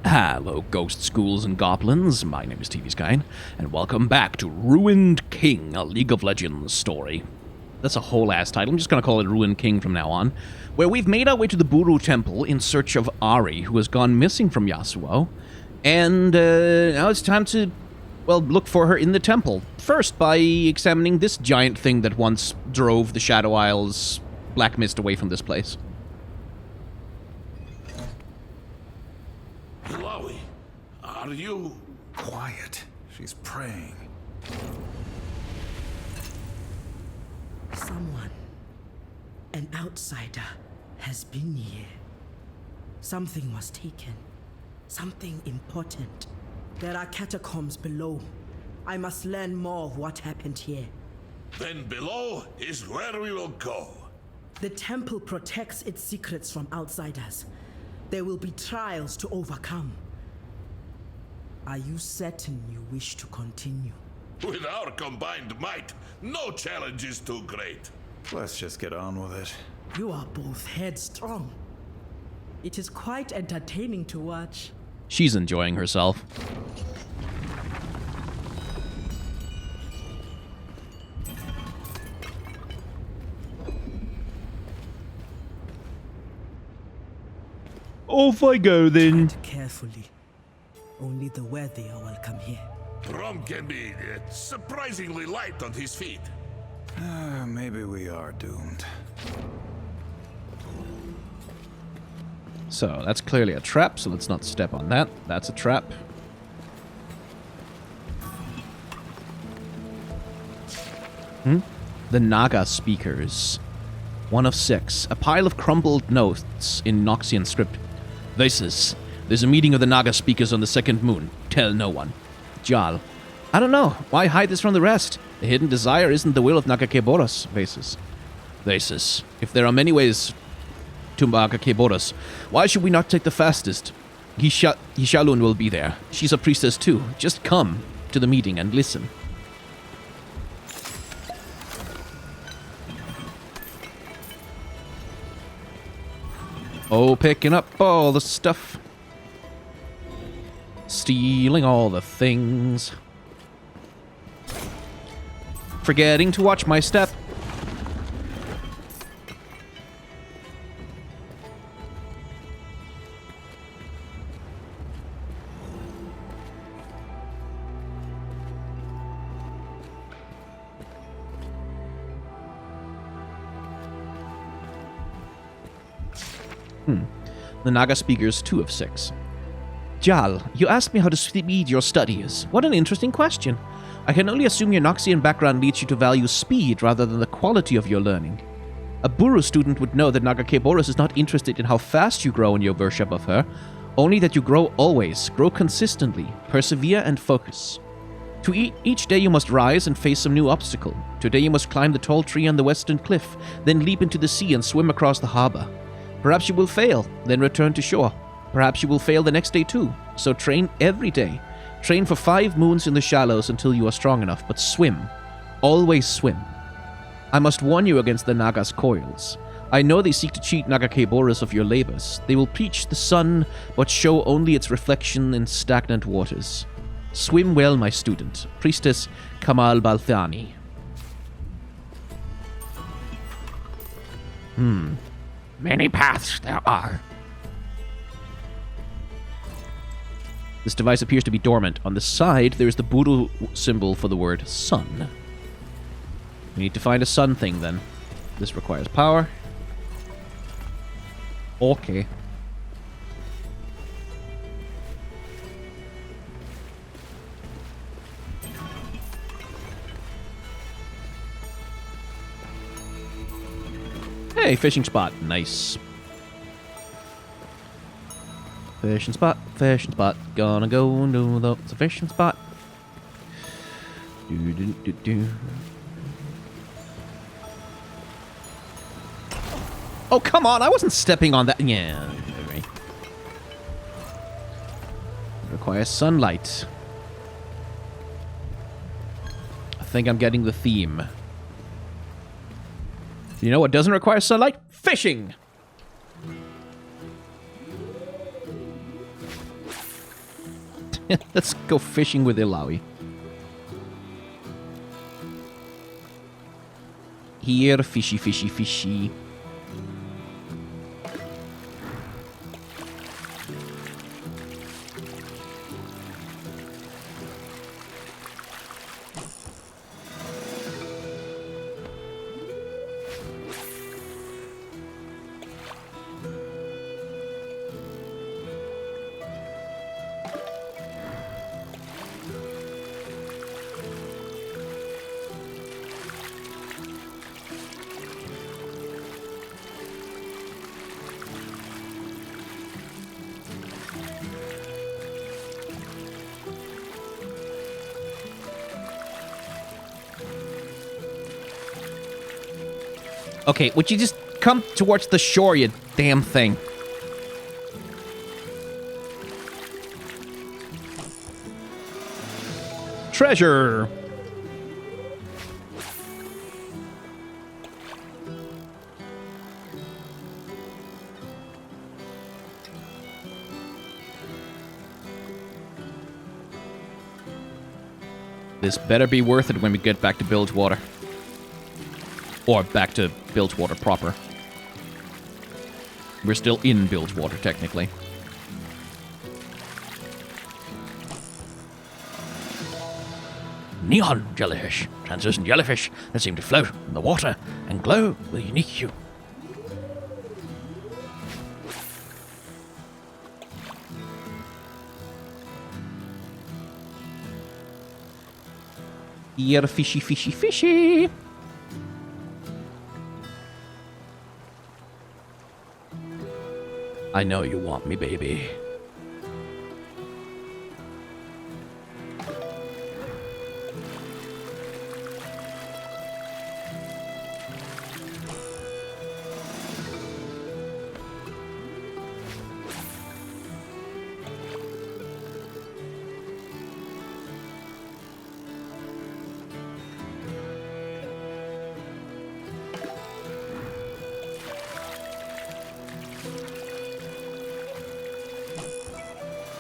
Hello, ghosts, ghouls, and goblins. My name is TV Skyn, and welcome back to Ruined King, a League of Legends story. That's a whole-ass title. I'm just going to call it Ruined King from now on, where we've made our way to the Buru Temple in search of Ari, who has gone missing from Yasuo, and now it's time to, well, look for her in the temple. First, by examining this giant thing that once drove the Shadow Isles black mist away from this place. Chloe, are you... Quiet. She's praying. Someone, an outsider, has been here. Something was taken. Something important. There are catacombs below. I must learn more of what happened here. Then below is where we will go. The temple protects its secrets from outsiders. There will be trials to overcome. Are you certain you wish to continue? With our combined might, no challenge is too great. Let's just get on with it. You are both headstrong. It is quite entertaining to watch. She's enjoying herself. Off I go then. Tread carefully. Only the worthy are welcome here. Rom can be surprisingly light on his feet. Maybe we are doomed. So, that's clearly a trap, so let's not step on that. That's a trap. The Naga speakers. 1 of 6. A pile of crumbled notes in Noxian script. There's a meeting of the Naga speakers on the second moon. Tell no one. Jal. I don't know. Why hide this from the rest? The hidden desire isn't the will of Nagakeboros. Vasis. If there are many ways to Nagakeboros, why should we not take the fastest? Hishalun will be there. She's a priestess too. Just come to the meeting and listen. Oh, picking up all the stuff. Stealing all the things. Forgetting to watch my step. The Naga speakers, 2 of 6. Jal, you asked me how to speed your studies. What an interesting question. I can only assume your Noxian background leads you to value speed rather than the quality of your learning. A Buru student would know that Nagakeboros is not interested in how fast you grow in your worship of her, only that you grow always, grow consistently, persevere and focus. Each day you must rise and face some new obstacle. Today you must climb the tall tree on the western cliff, then leap into the sea and swim across the harbor. Perhaps you will fail, then return to shore. Perhaps you will fail the next day too. So train every day. Train for 5 moons in the shallows until you are strong enough, but swim. Always swim. I must warn you against the Naga's coils. I know they seek to cheat Nagakeboros of your labors. They will preach the sun, but show only its reflection in stagnant waters. Swim well, my student. Priestess Kamal Balthani. Many paths there are. This device appears to be dormant. On the side, there is the Buru symbol for the word sun. We need to find a sun thing, then. This requires power. Okay. Hey, fishing spot. Nice. Fishing spot, fishing spot. Gonna go into the fishing spot. Do. Oh, come on. I wasn't stepping on that. Yeah. It requires sunlight. I think I'm getting the theme. You know what doesn't require sunlight? Fishing! Let's go fishing with Ilawi. Here, fishy, fishy, fishy. Okay, would you just come towards the shore, you damn thing? Treasure! This better be worth it when we get back to Bilgewater. Or back to Bilgewater proper. We're still in Bilgewater, technically. Neon jellyfish. Translucent jellyfish that seem to float in the water and glow with a unique hue. Yeah, fishy, fishy, fishy. I know you want me, baby.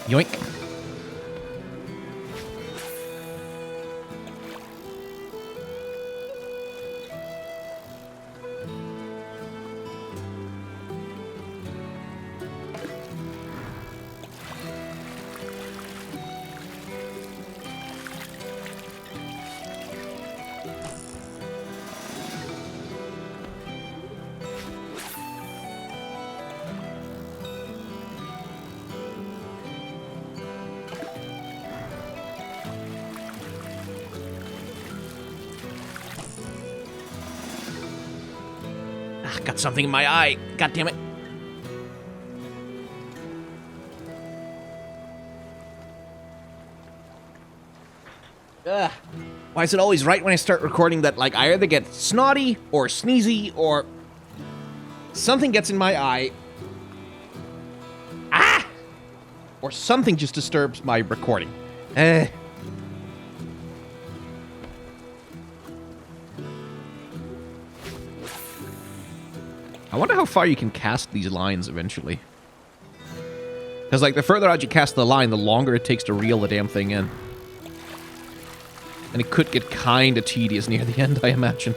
Yoink. Got something in my eye. God damn it. Ugh. Why is it always right when I start recording that, like, I either get snotty or sneezy or something gets in my eye. Ah! Or something just disturbs my recording. I wonder how far you can cast these lines eventually. Because, like, the further out you cast the line, the longer it takes to reel the damn thing in. And it could get kind of tedious near the end, I imagine.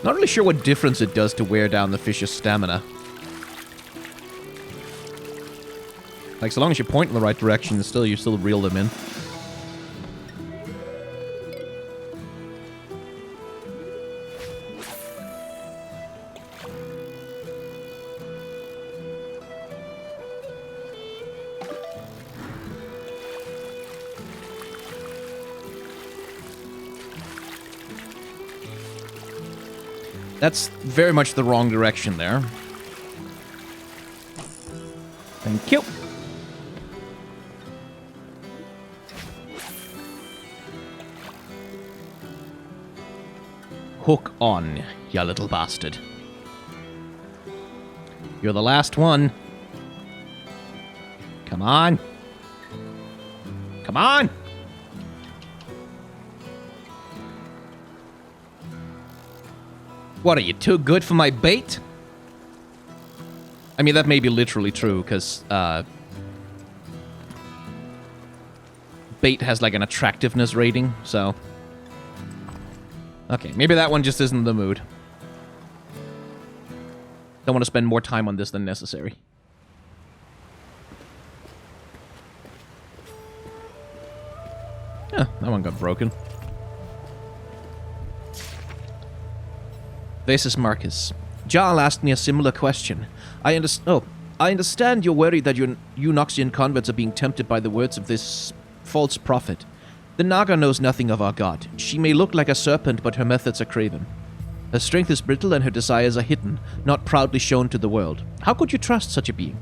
Not really sure what difference it does to wear down the fish's stamina. Like, so long as you point in the right direction, you still reel them in. That's very much the wrong direction there. Thank you. Hook on, you little bastard. You're the last one. Come on. Come on! What, are you too good for my bait? I mean, that may be literally true, because bait has like an attractiveness rating, so... Okay, maybe that one just isn't in the mood. Don't want to spend more time on this than necessary. Yeah, that one got broken. This is Marcus. Jarl asked me a similar question. I understand you're worried that you Noxian converts are being tempted by the words of this false prophet. The Naga knows nothing of our god. She may look like a serpent, but her methods are craven. Her strength is brittle and her desires are hidden, not proudly shown to the world. How could you trust such a being?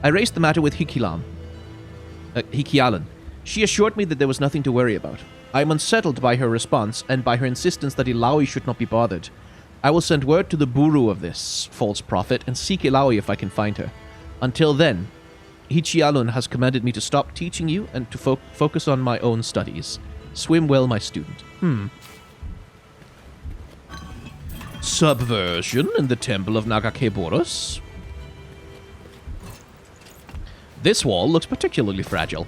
I raised the matter with Hikialan. She assured me that there was nothing to worry about. I am unsettled by her response and by her insistence that Ilaoi should not be bothered. I will send word to the Buru of this false prophet and seek Ilaoi if I can find her. Until then, Hichialun has commanded me to stop teaching you and to focus on my own studies. Swim well, my student. Subversion in the Temple of Nagakeborus. This wall looks particularly fragile.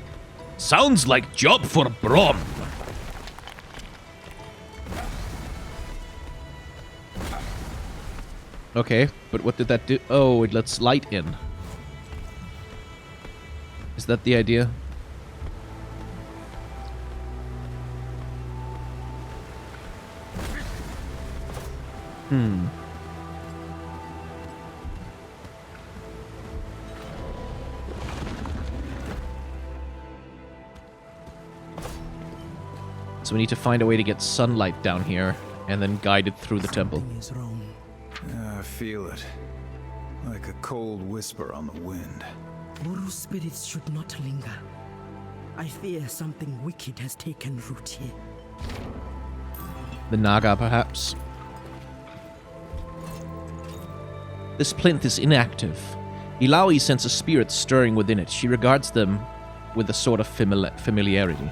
Sounds like job for Brom. Okay, but what did that do? Oh, it lets light in. Is that the idea? So we need to find a way to get sunlight down here and then guide it through the temple. Something is wrong. I feel it. Like a cold whisper on the wind. Buru spirits should not linger. I fear something wicked has taken root here. The Naga, perhaps? This plinth is inactive. Ilaoi senses spirits stirring within it. She regards them with a sort of familiarity.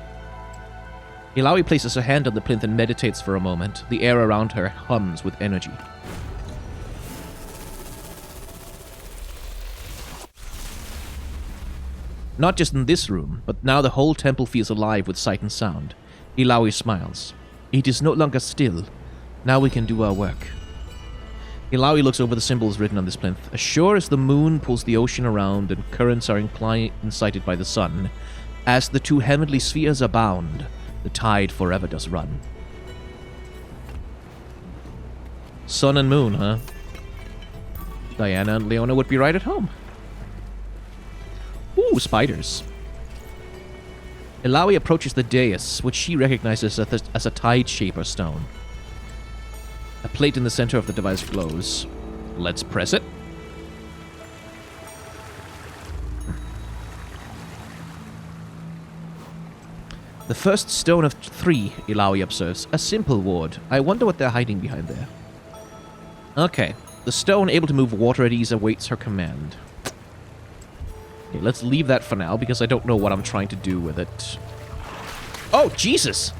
Ilaoi places her hand on the plinth and meditates for a moment. The air around her hums with energy. Not just in this room, but now the whole temple feels alive with sight and sound. Ilaoi smiles. It is no longer still. Now we can do our work. Ilaoi looks over the symbols written on this plinth. As sure as the moon pulls the ocean around and currents are incited by the sun, as the two heavenly spheres are bound, the tide forever does run. Sun and moon, huh? Diana and Leona would be right at home. Ooh, spiders. Ilaoi approaches the dais, which she recognizes as a tide shaper stone. A plate in the center of the device glows. Let's press it. The first stone of 3, Ilaoi observes. A simple ward. I wonder what they're hiding behind there. Okay. The stone, able to move water at ease, awaits her command. Okay, let's leave that for now, because I don't know what I'm trying to do with it. Oh, Jesus!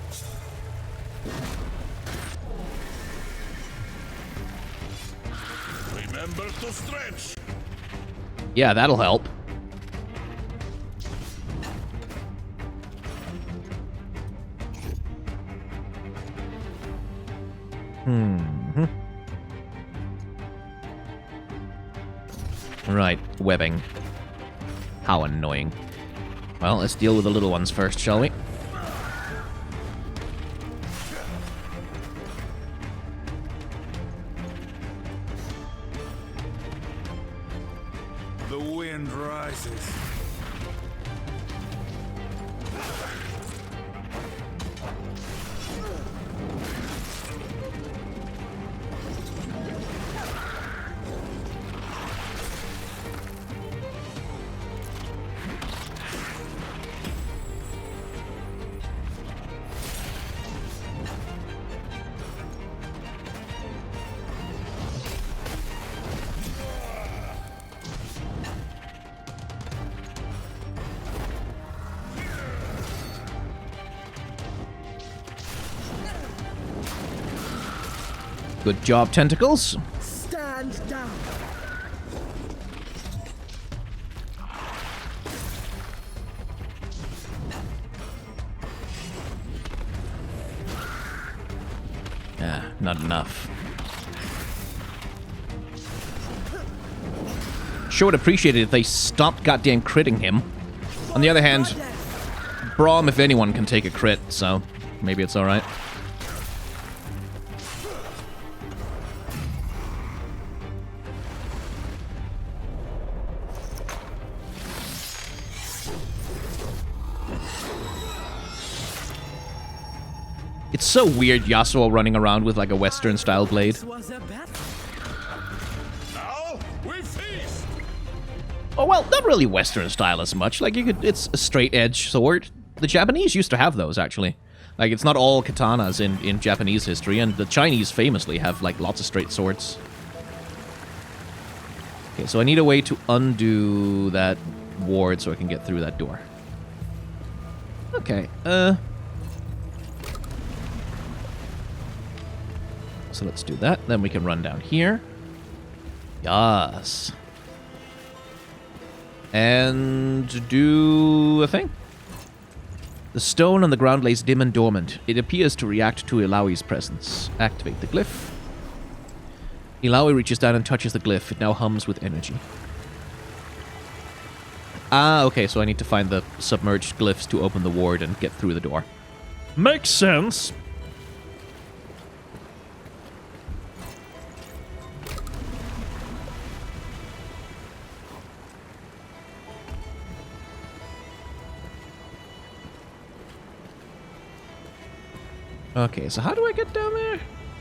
Remember to stretch. Yeah, that'll help. Right, webbing. How annoying. Well, let's deal with the little ones first, shall we? The wind rises. Good job, tentacles. Stand down. not enough. Sure would appreciate it if they stopped goddamn critting him. On the other hand, Braum, if anyone, can take a crit, so maybe it's alright. It's so weird Yasuo running around with like a Western-style blade. Now we feast. Oh, well, not really Western style as much. Like, it's a straight-edge sword. The Japanese used to have those, actually. Like, it's not all katanas in Japanese history, and the Chinese famously have, like, lots of straight swords. Okay, so I need a way to undo that ward so I can get through that door. Okay, so let's do that. Then we can run down here. Yes. And do a thing. The stone on the ground lays dim and dormant. It appears to react to Ilawi's presence. Activate the glyph. Ilawi reaches down and touches the glyph. It now hums with energy. Ah, okay, so I need to find the submerged glyphs to open the ward and get through the door. Makes sense. Okay, so how do I get down there?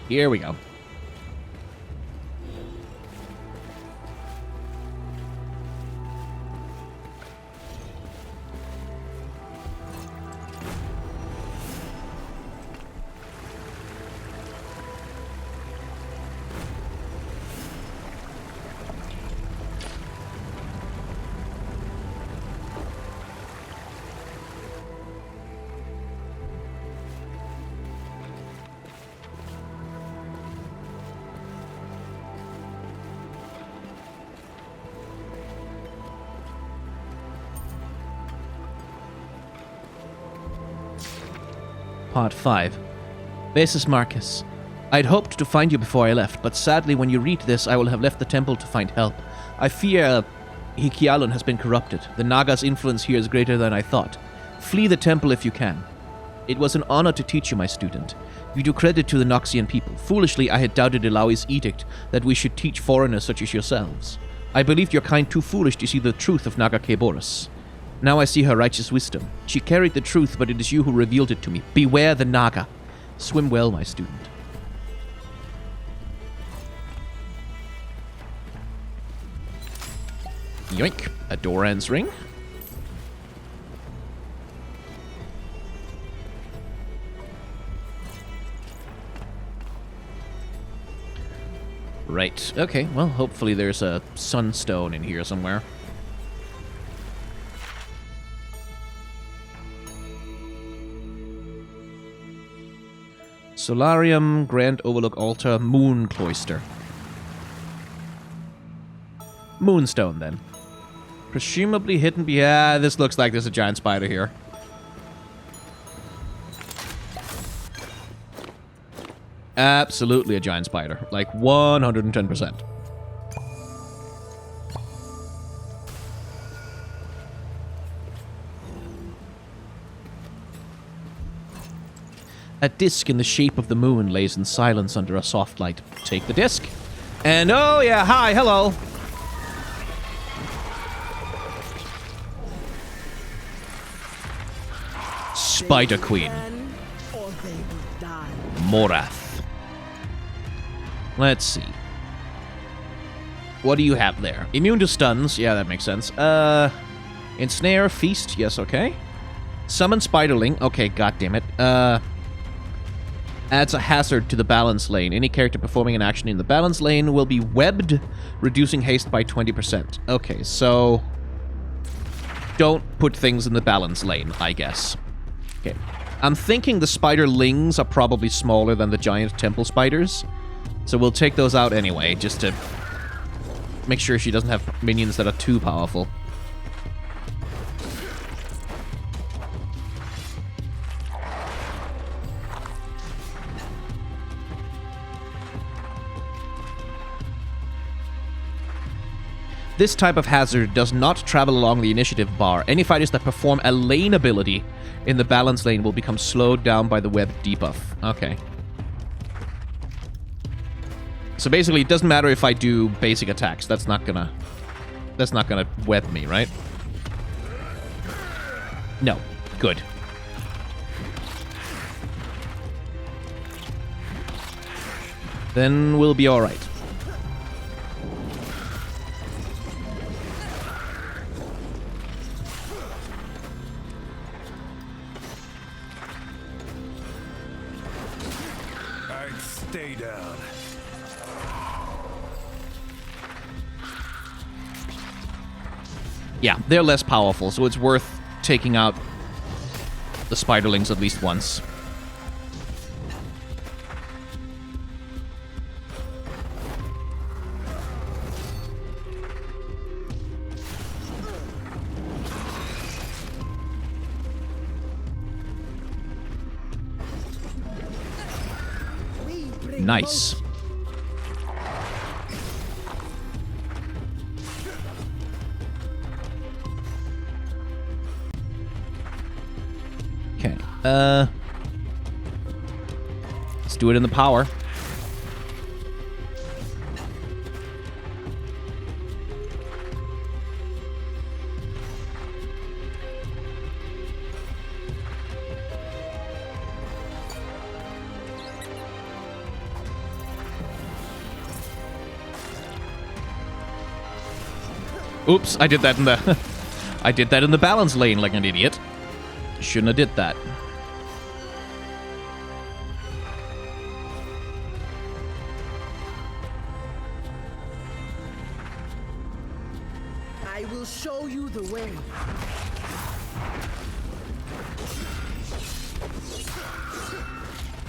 Here we go. Part 5. Basis Marcus. I'd hoped to find you before I left, but sadly when you read this, I will have left the temple to find help. I fear Hikialun has been corrupted. The Naga's influence here is greater than I thought. Flee the temple if you can. It was an honor to teach you, my student. You do credit to the Noxian people. Foolishly, I had doubted Ilawi's edict that we should teach foreigners such as yourselves. I believed your kind too foolish to see the truth of Naga Keboris. Now I see her righteous wisdom. She carried the truth, but it is you who revealed it to me. Beware the Naga. Swim well, my student. Yoink. A Doran's ring. Right. Okay, well, hopefully there's a sunstone in here somewhere. Solarium, Grand Overlook Altar, Moon Cloister. Moonstone, then. Presumably hidden yeah, this looks like there's a giant spider here. Absolutely a giant spider. Like, 110%. A disc in the shape of the moon lays in silence under a soft light. Take the disc. And oh yeah, hi, hello. Spider Queen. Morath. Let's see. What do you have there? Immune to stuns. Yeah, that makes sense. Ensnare, feast. Yes, okay. Summon Spiderling. Okay, goddammit. Adds a hazard to the balance lane. Any character performing an action in the balance lane will be webbed, reducing haste by 20%. Okay, so don't put things in the balance lane, I guess. Okay. I'm thinking the spiderlings are probably smaller than the giant temple spiders, so we'll take those out anyway, just to make sure she doesn't have minions that are too powerful. this type of hazard does not travel along the initiative bar, any fighters that perform a lane ability in the balance lane will become slowed down by the web debuff. Okay. So basically, it doesn't matter if I do basic attacks. That's not gonna web me, right? No. Good. Then we'll be alright. I'd stay down. Yeah, they're less powerful, so it's worth taking out the spiderlings at least once. Nice. Okay. Let's do it in the power. Oops, I did that in the I did that in the balance lane like an idiot. Shouldn't have did that. I will show you the way.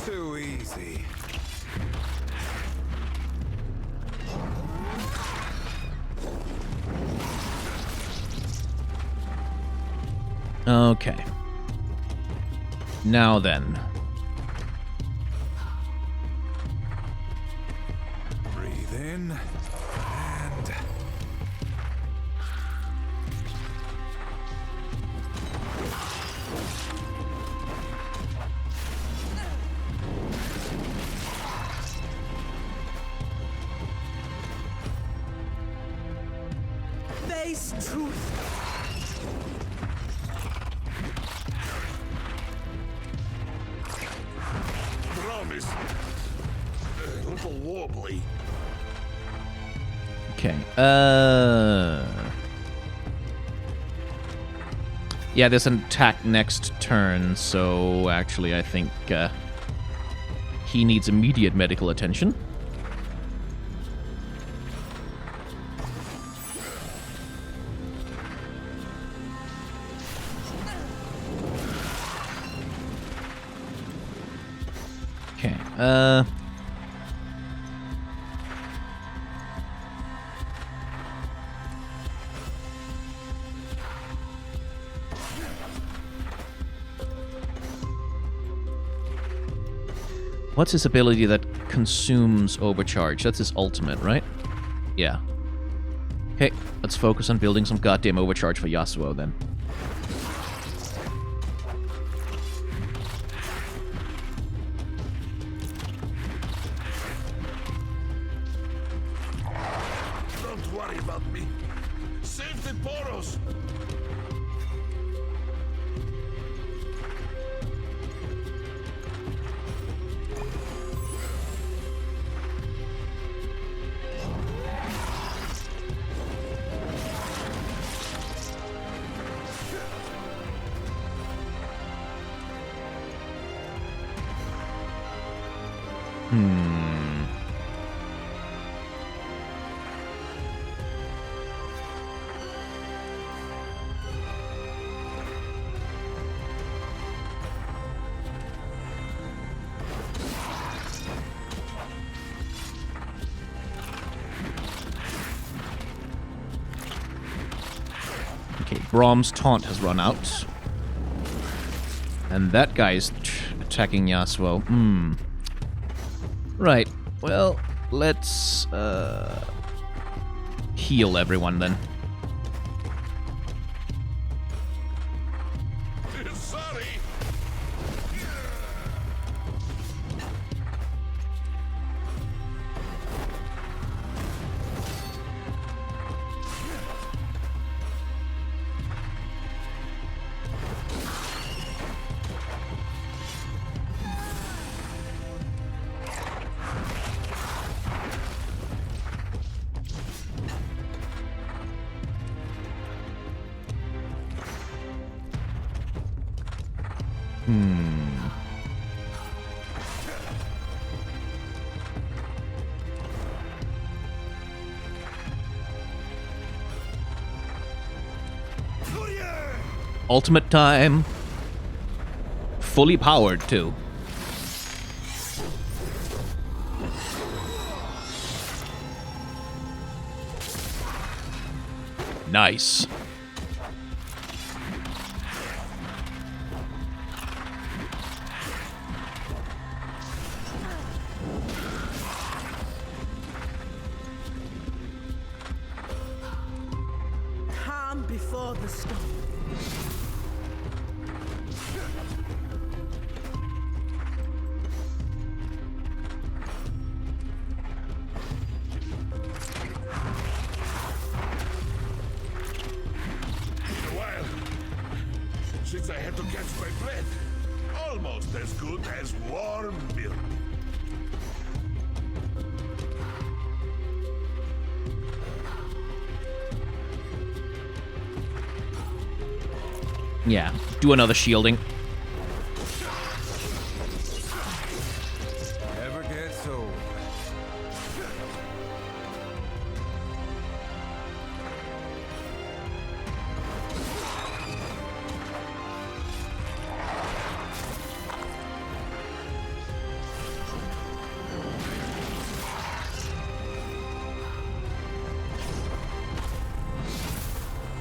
Too easy. Okay. Now then. Breathe in and Face truth. Promise. A little wobbly. Okay. Yeah, there's an attack next turn, so actually I think he needs immediate medical attention. Okay. What's his ability that consumes overcharge? That's his ultimate, right? Yeah. Okay, let's focus on building some goddamn overcharge for Yasuo then. Don't worry about me. Save the Boros. Okay, Brahm's taunt has run out. And that guy's attacking Yasuo. Right. Well, let's heal everyone then. Sorry. Ultimate time. Fully powered, too. Nice. Calm before the storm. Since I had to catch my breath. Almost as good as warm milk. Yeah, do another shielding. Never gets old.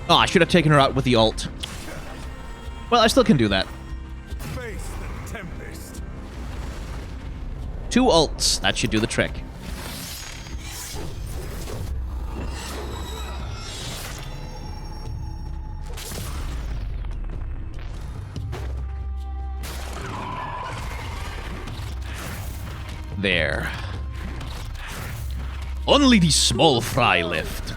Oh, I should have taken her out with the ult. Well, I still can do that. Face the tempest. 2 ults. That should do the trick. There. Only the small fry left.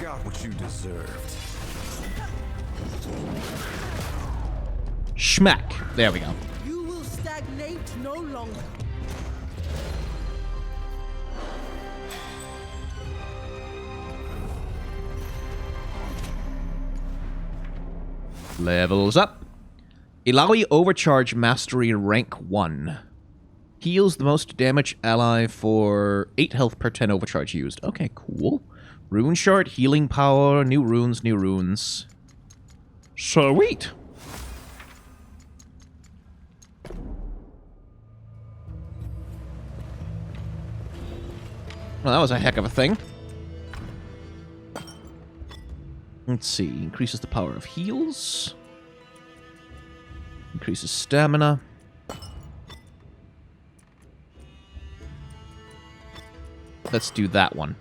Got what you deserved. Schmack. There we go. You will stagnate no longer. Levels up. Ilaoi Overcharge Mastery Rank 1. Heals the most damage ally for 8 health per 10 overcharge used. Okay, cool. Rune Shard, Healing Power, new runes, new runes. Sweet. Well, that was a heck of a thing. Let's see. Increases the power of heals. Increases stamina. Let's do that one.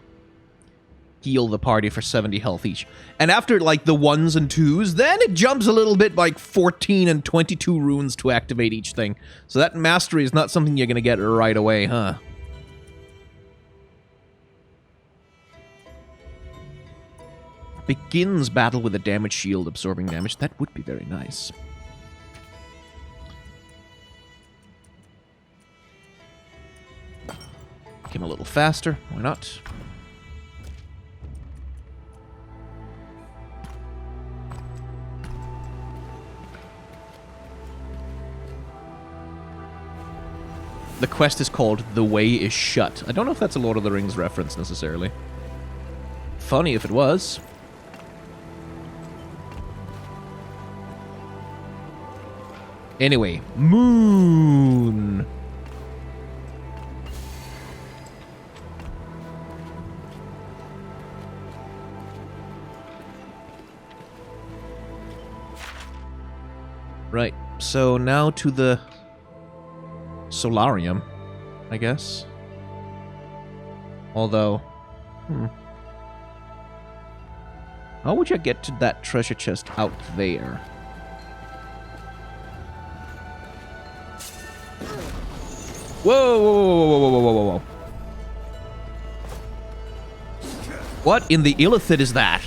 Heal the party for 70 health each. And after, like, the 1s and 2s, then it jumps a little bit, like 14 and 22 runes to activate each thing. So that mastery is not something you're going to get right away, huh? Begins battle with a damage shield absorbing damage. That would be very nice. Make him a little faster. Why not? The quest is called The Way is Shut. I don't know if that's a Lord of the Rings reference necessarily. Funny if it was. Anyway, Moon. Right, so now to the solarium, I guess. Although, how would you get to that treasure chest out there? Whoa, whoa, whoa, whoa, whoa, whoa, whoa, whoa. What in the illithid is that?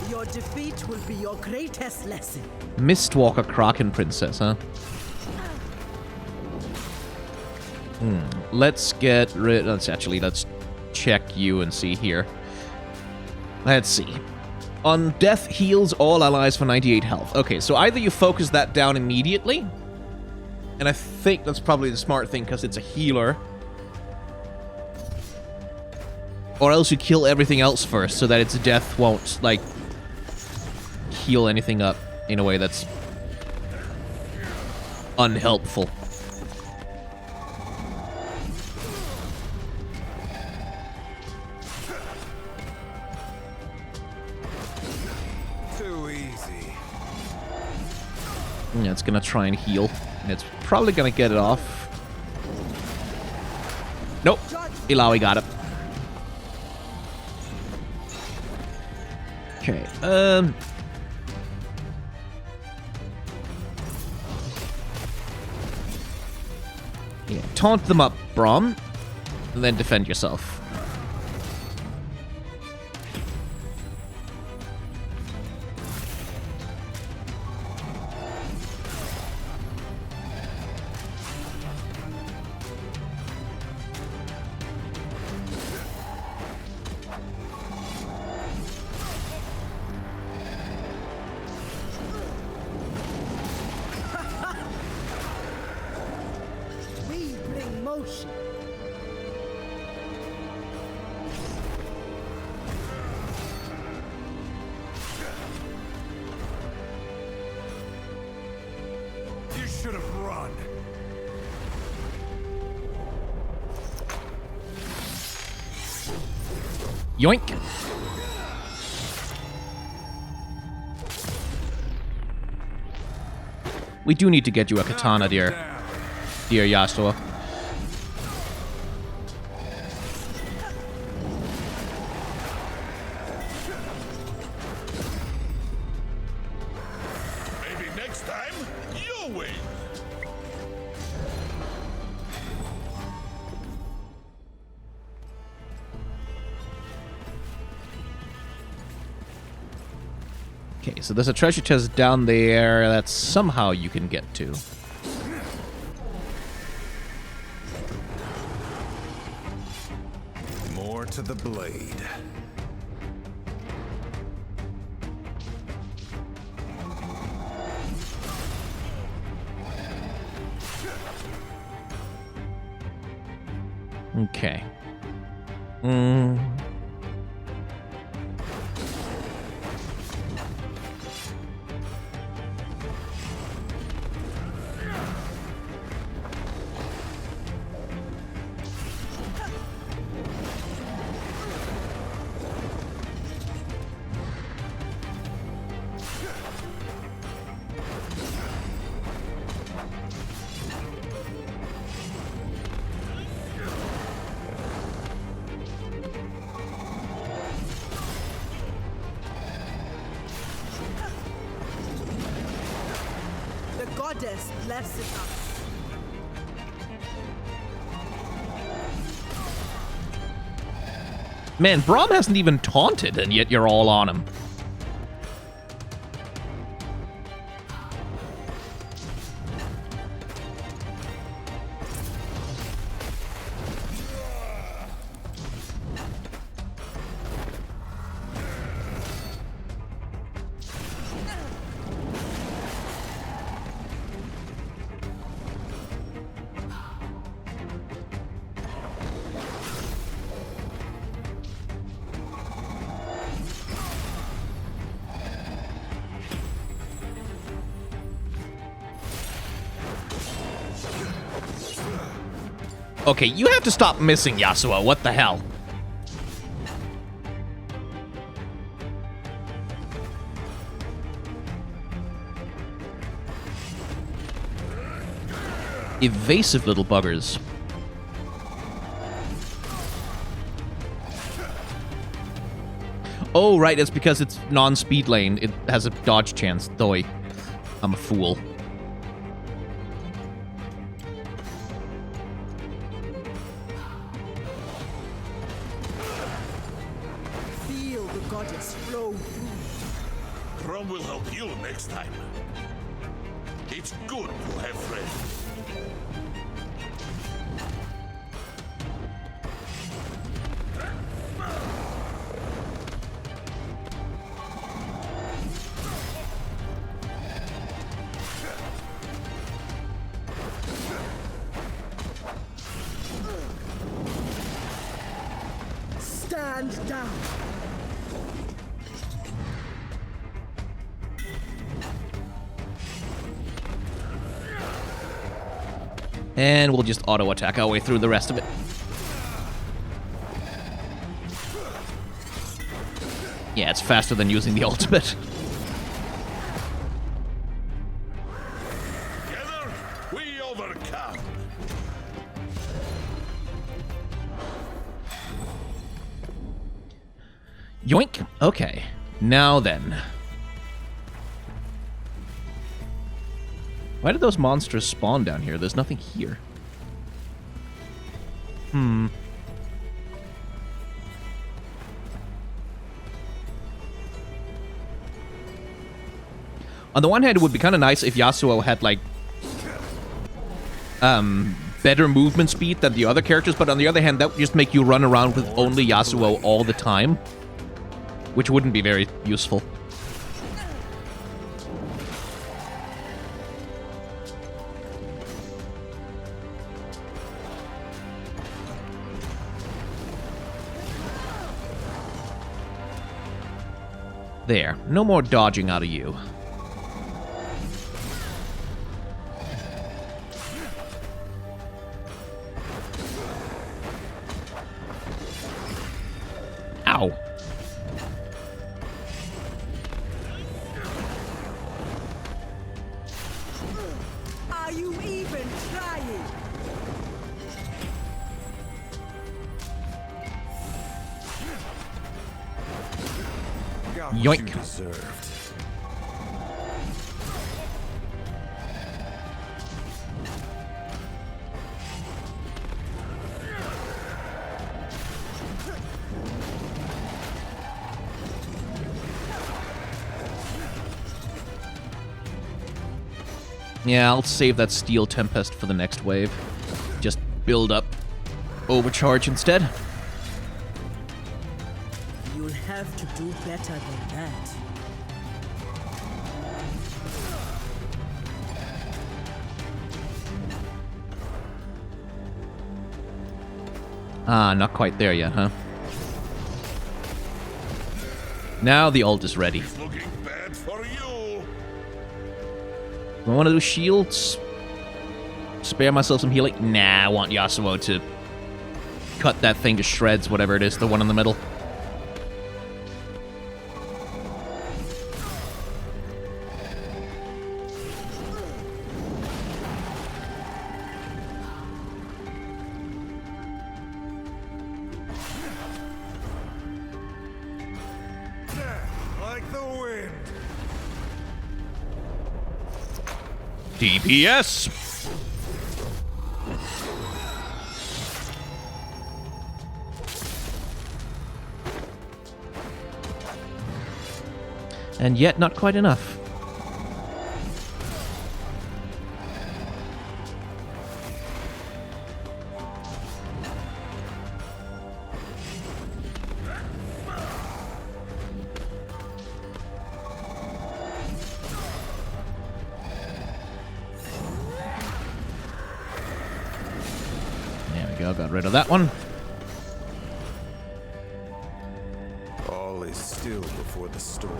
Your defeat will be your greatest lesson. Mistwalker Kraken Princess, huh? Let's get rid... Let's check you and see here. Let's see. On death, heals all allies for 98 health. Okay, so either you focus that down immediately, and I think that's probably the smart thing because it's a healer, or else you kill everything else first so that its death won't, like, heal anything up in a way that's unhelpful. Yeah, it's gonna try and heal. And it's probably gonna get it off. Nope. Ilawi got it. Okay, yeah, taunt them up, Braum. And then defend yourself. Should have run. Yoink. We do need to get you a katana, dear Yasuo. Maybe next time you'll win. Okay, so there's a treasure chest down there that somehow you can get to. More to the blade. Okay. The goddess blesses us. Man, Braum hasn't even taunted, and yet you're all on him. Okay, you have to stop missing, Yasuo. What the hell? Evasive little buggers. Oh, right, it's because it's non-speed lane. It has a dodge chance. Doy. I'm a fool. Feel the goddess flow through. Chrome will help you next time. It's good to have friends. Stand down. And we'll just auto-attack our way through the rest of it. Yeah, it's faster than using the ultimate. Together, we overcome. Yoink. Okay. Now then. Why did those monsters spawn down here? There's nothing here. On the one hand, it would be kind of nice if Yasuo had, like, better movement speed than the other characters, but on the other hand, that would just make you run around with only Yasuo all the time, which wouldn't be very useful. There. No more dodging out of you. Ow. Are you even trying? Got what Yoink. you deserved. Yeah, I'll save that Steel Tempest for the next wave. Just build up Overcharge instead. You'll have to do better than that. Ah, not quite there yet, huh? Now the ult is ready. It's looking bad for you. Do I want to do shields? Spare myself some healing? Nah, I want Yasuo to cut that thing to shreds, whatever it is, the one in the middle. Like the wind. DPS! And yet, not quite enough. There we go, got rid of that one. All is still before the storm.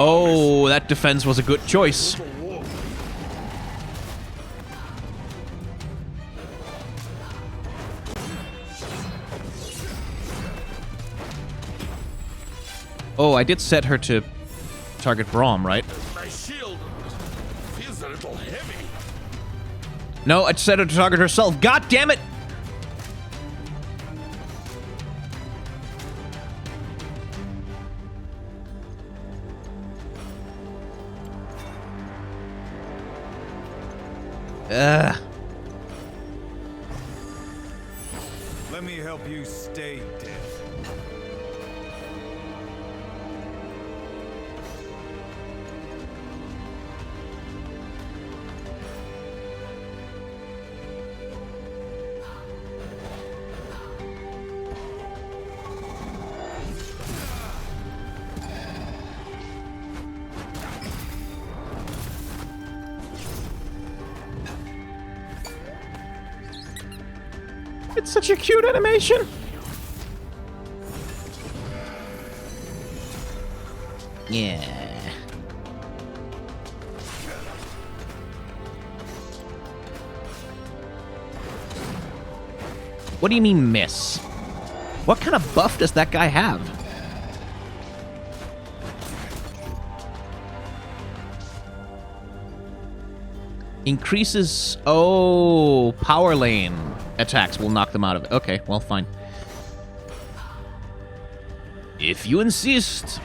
Oh, that defense was a good choice. Little Oh, I did set her to target Braum, right? My shield feels a little heavy. No, I set her to target herself. God damn it! Ugh. Let me help you stay dead. It's such a cute animation. Yeah. What do you mean miss? What kind of buff does that guy have? Increases... Oh, power lane attacks will knock them out of it. Okay, well, fine. If you insist.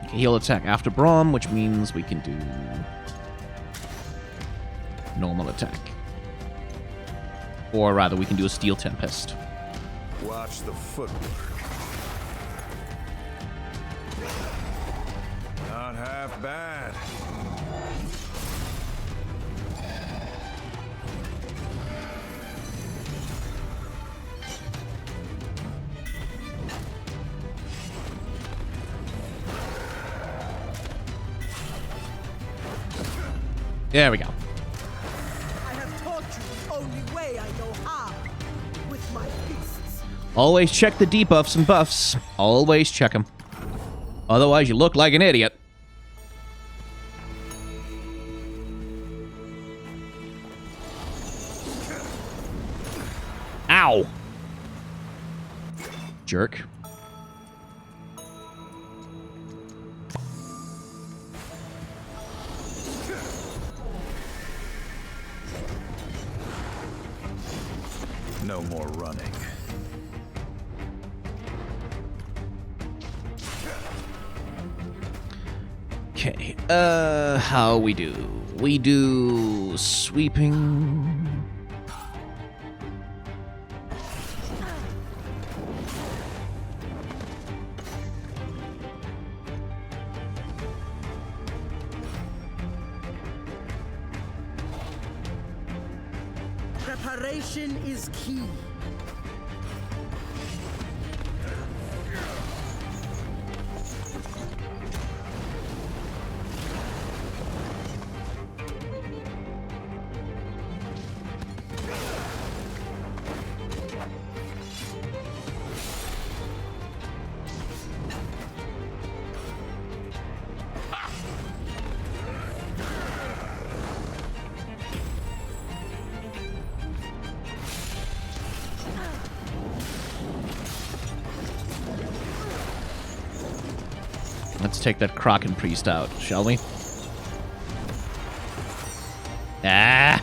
Okay, he'll attack after Braum, which means we can do normal attack. Or rather, we can do a Steel Tempest. Watch the footwork. Not half bad. There we go. I have taught you the only way I know how. With my fists. Always check the debuffs and buffs. Always check them. Otherwise, you look like an idiot. Ow! Jerk. No more running. Okay, how we do? We do sweeping. Preparation is key. Let's take that Kraken Priest out, shall we? Ah!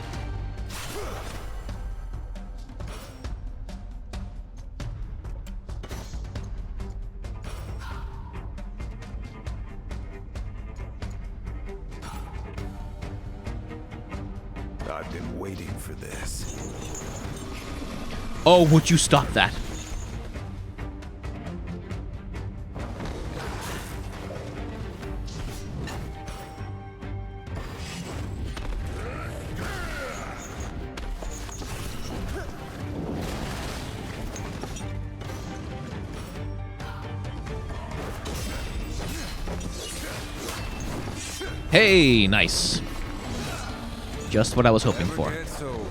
I've been waiting for this. Oh, would you stop that? Hey, nice. Just what I was hoping for. Get so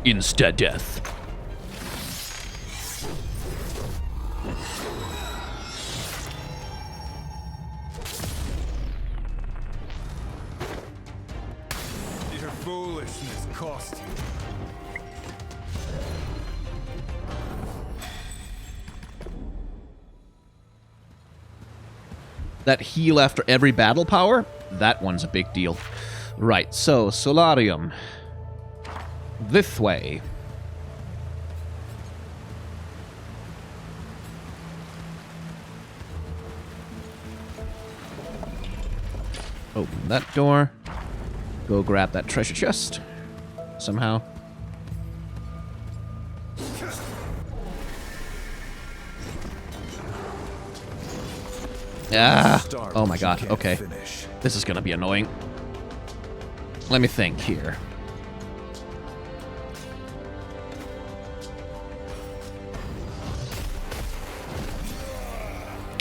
Insta-death. Your foolishness cost you. That heal after every battle power? That one's a big deal. Right, so, Solarium. This way. Open that door. Go grab that treasure chest. Somehow. Ah! Oh my god, okay. This is gonna be annoying. Let me think here.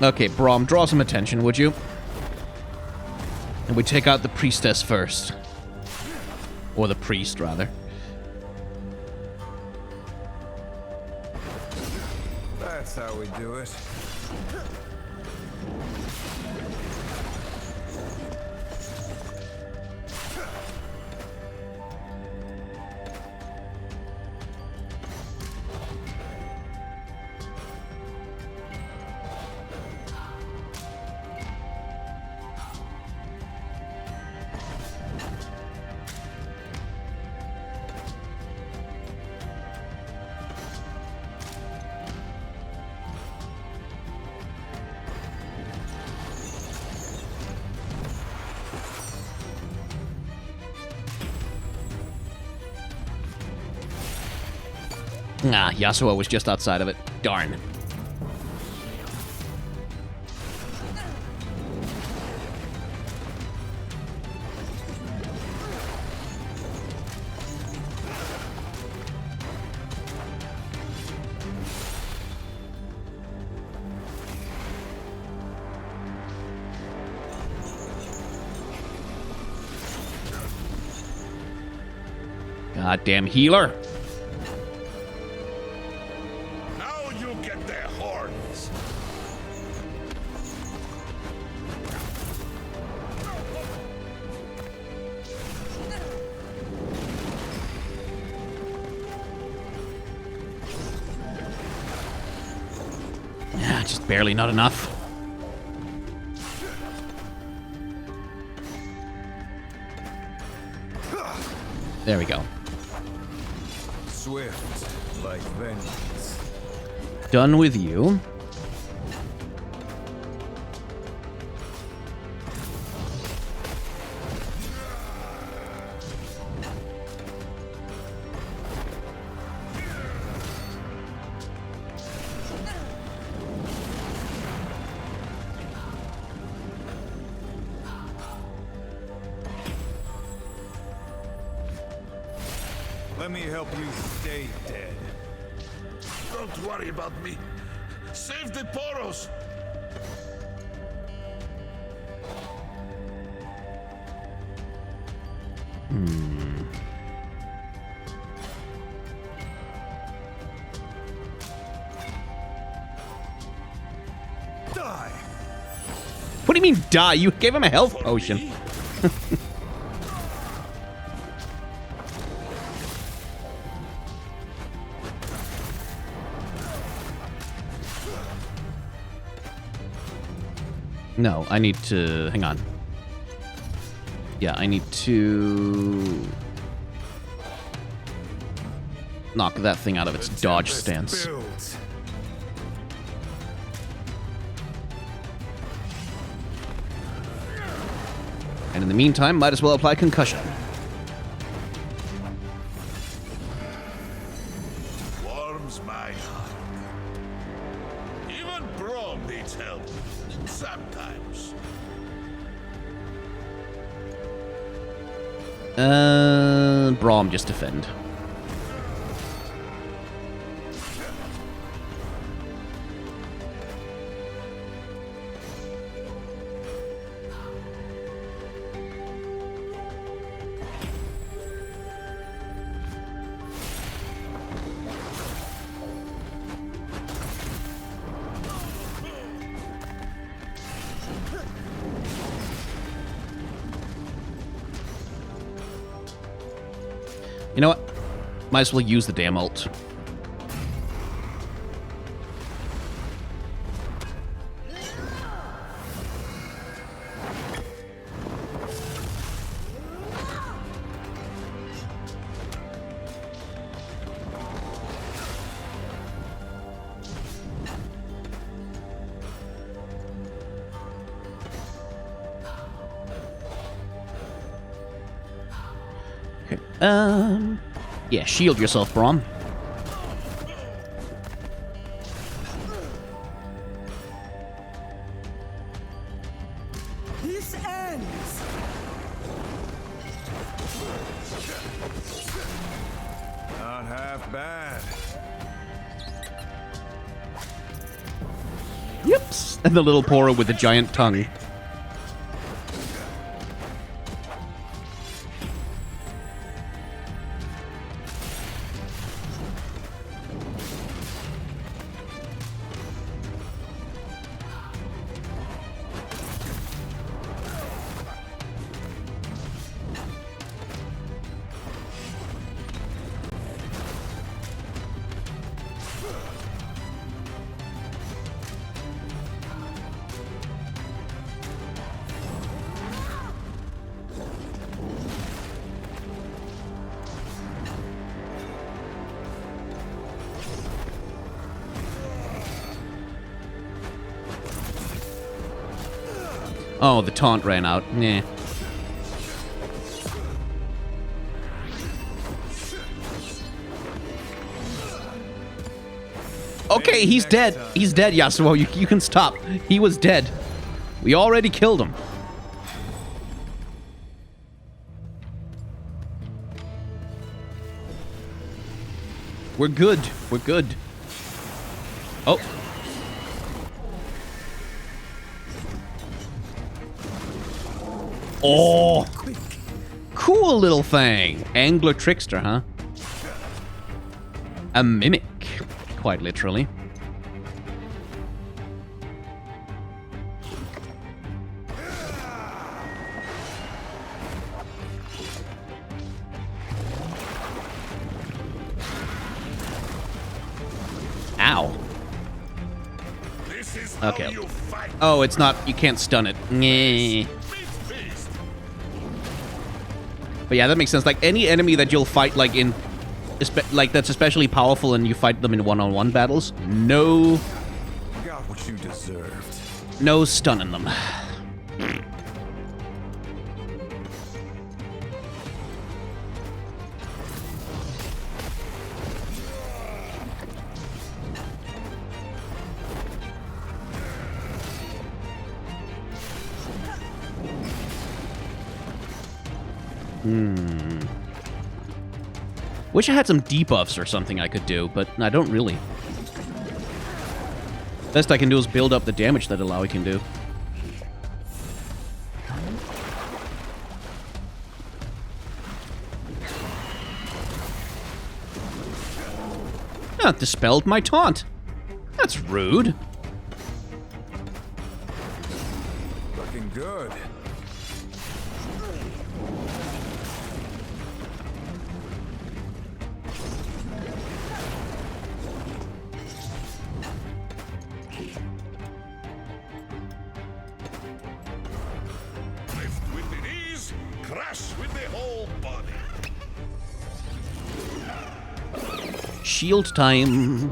Okay, Braum, draw some attention, would you? And we take out the priestess first. Or the priest, rather. That's how we do it. Nah, Yasuo was just outside of it. Darn. Goddamn healer. Now you get their horns. Yeah, just barely not enough. There we go. Swift like vengeance. Done with you. Let me help you stay dead. Don't worry about me. Save the Poros. Die! What do you mean die? You gave him a health For potion. me? No, I need to... Hang on. Yeah, I need to... knock that thing out of its dodge stance. Builds. And in the meantime, might as well apply concussion. Warms my heart. Even Braum needs help. Sometimes. Braum, just defend. You know what? Might as well use the damn ult. Yeah, shield yourself, Braum. This ends. Not half bad. Yips. And the little Poro with the giant tongue. Oh, the taunt ran out. Nah. Okay, he's dead. He's dead, Yasuo. You can stop. He was dead. We already killed him. We're good. We're good. Oh. Oh. Cool little thing. Angler trickster, huh? A mimic. Quite literally. Ow. This is Okay. how you fight. Oh, it's not. You can't stun it. Nyeh. Beast. But yeah, that makes sense. Like any enemy that you'll fight, like in, like that's especially powerful, and you fight them in one-on-one battles. No, Got what you deserved. no stunning them. Wish I had some debuffs or something I could do, but I don't really. Best I can do is build up the damage that Alawi can do. Ah, dispelled my taunt. That's rude. Looking good. Lift with the knees, crash with the whole body. Shield time.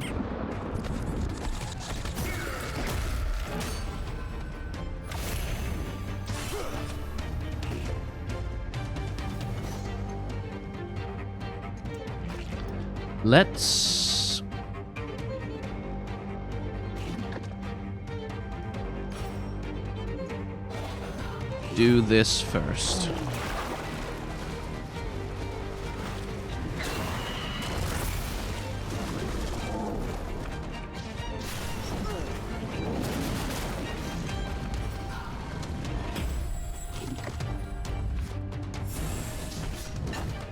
Let's do this first.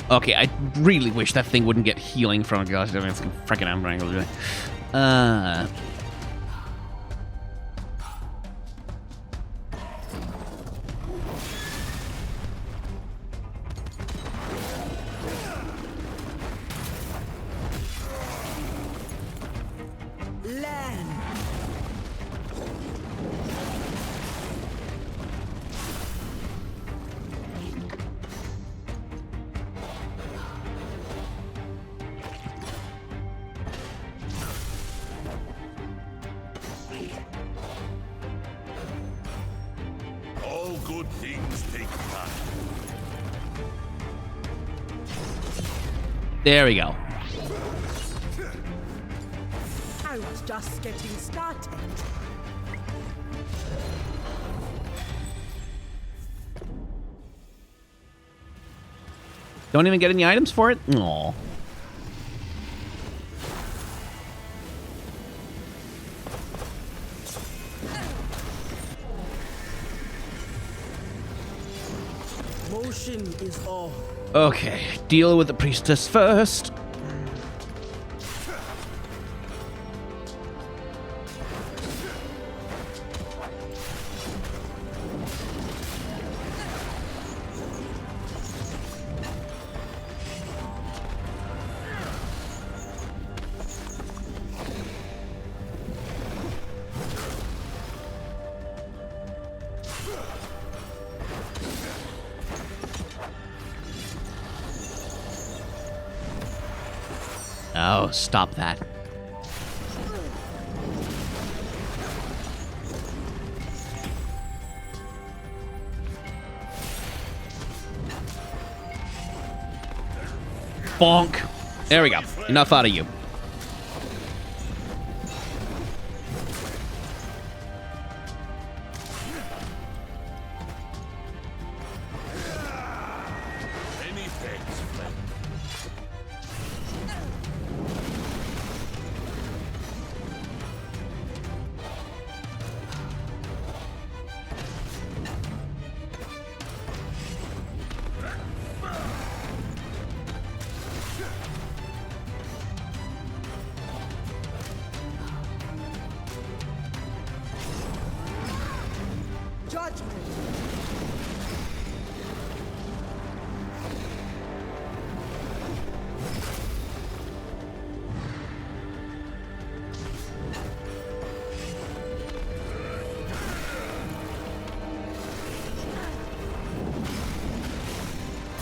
Okay, I really wish that thing wouldn't get healing from it. Gosh, I mean, it's freaking Ambrangle. good things take time. There we go. I was just getting started. Don't even get any items for it? Aww. Motion is all. Okay, deal with the priestess first. Oh, stop that. Bonk. There we go. Enough out of you. Many thanks, friend. Judgment.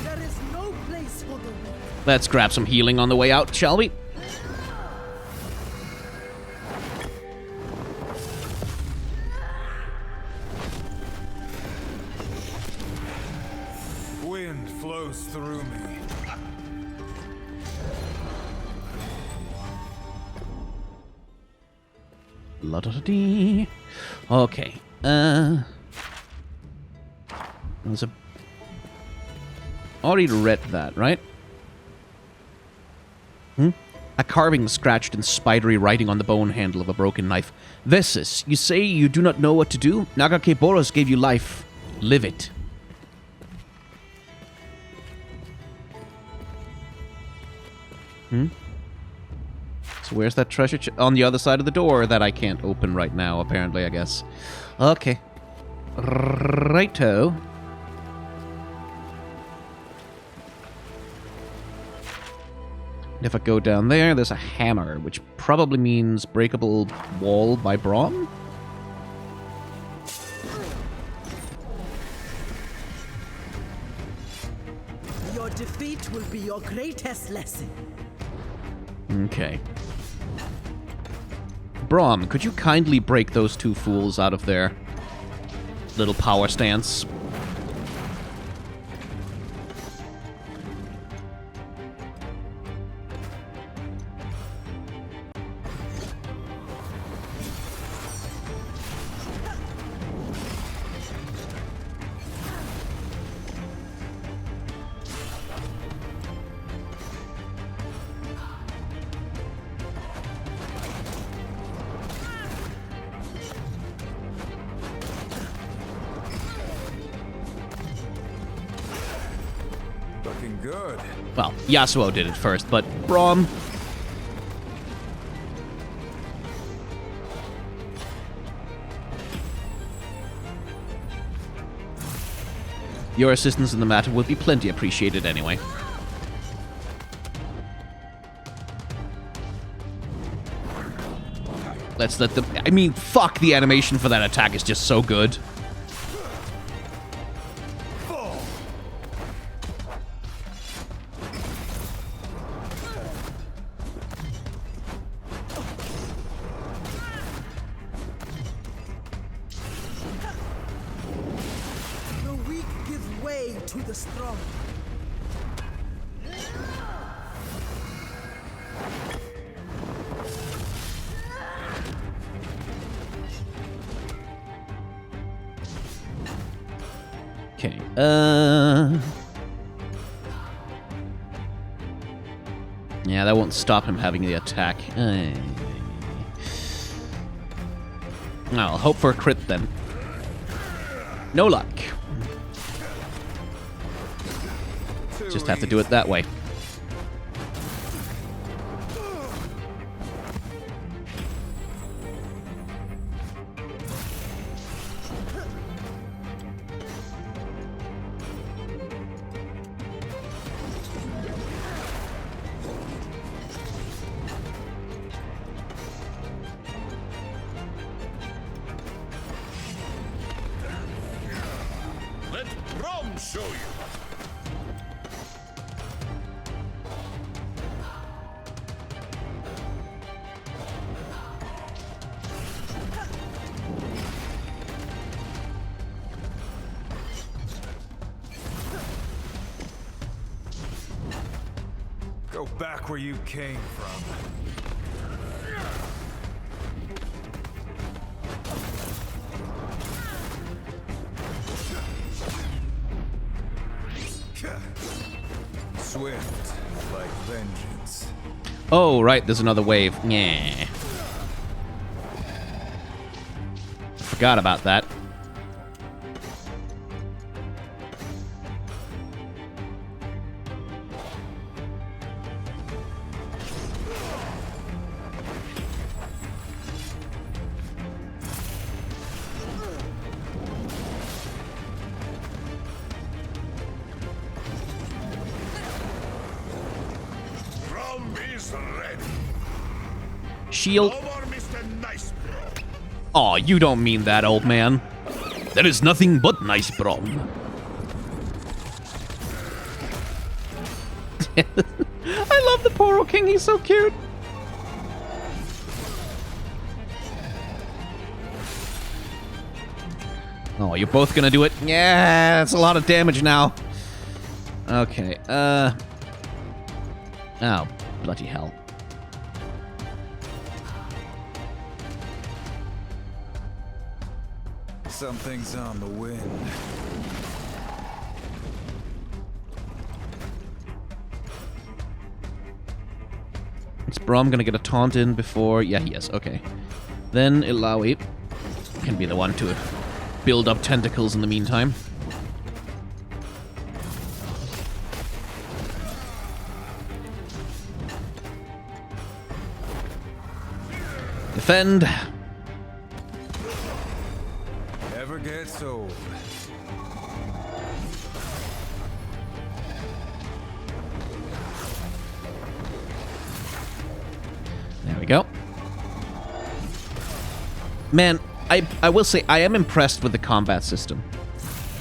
There is no place for the weak. Let's grab some healing on the way out, shall we? Wind flows through me. La-da-da-dee. Okay. There's a... Already read that, right? A carving scratched in spidery writing on the bone handle of a broken knife. Vesis, you say you do not know what to do? Nagake Boros gave you life. Live it. So where's that treasure on the other side of the door that I can't open right now, apparently, I guess. Okay. Righto. And if I go down there, there's a hammer, which probably means breakable wall by Braum? Your defeat will be your greatest lesson. Okay. Braum, could you kindly break those two fools out of their little power stance? Looking good. Well, Yasuo did it first, but Braum... Your assistance in the matter will be plenty appreciated anyway. Let's let them... I mean, fuck, the animation for that attack is just so good. to the strong. Okay. Yeah, that won't stop him having the attack. I'll hope for a crit then. No luck. Just have to do it that way. Let Rom show you. Go back where you came from. Swift, like vengeance. Oh, right, there's another wave. Yeah. Forgot about that. Rom is ready. Shield. Over, Mr. Nice Bro. Aw, you don't mean that, old man. There is nothing but nice brom. I love the Poro King, he's so cute. Oh, you're both gonna do it? Yeah, that's a lot of damage now. Okay, oh, bloody hell. Something's on the wind. Is Brom gonna get a taunt in before? Yeah, he is. Okay. Then Ilawi can be the one to build up tentacles in the meantime. Defend. Never gets old. There we go. Man, I will say, I am impressed with the combat system.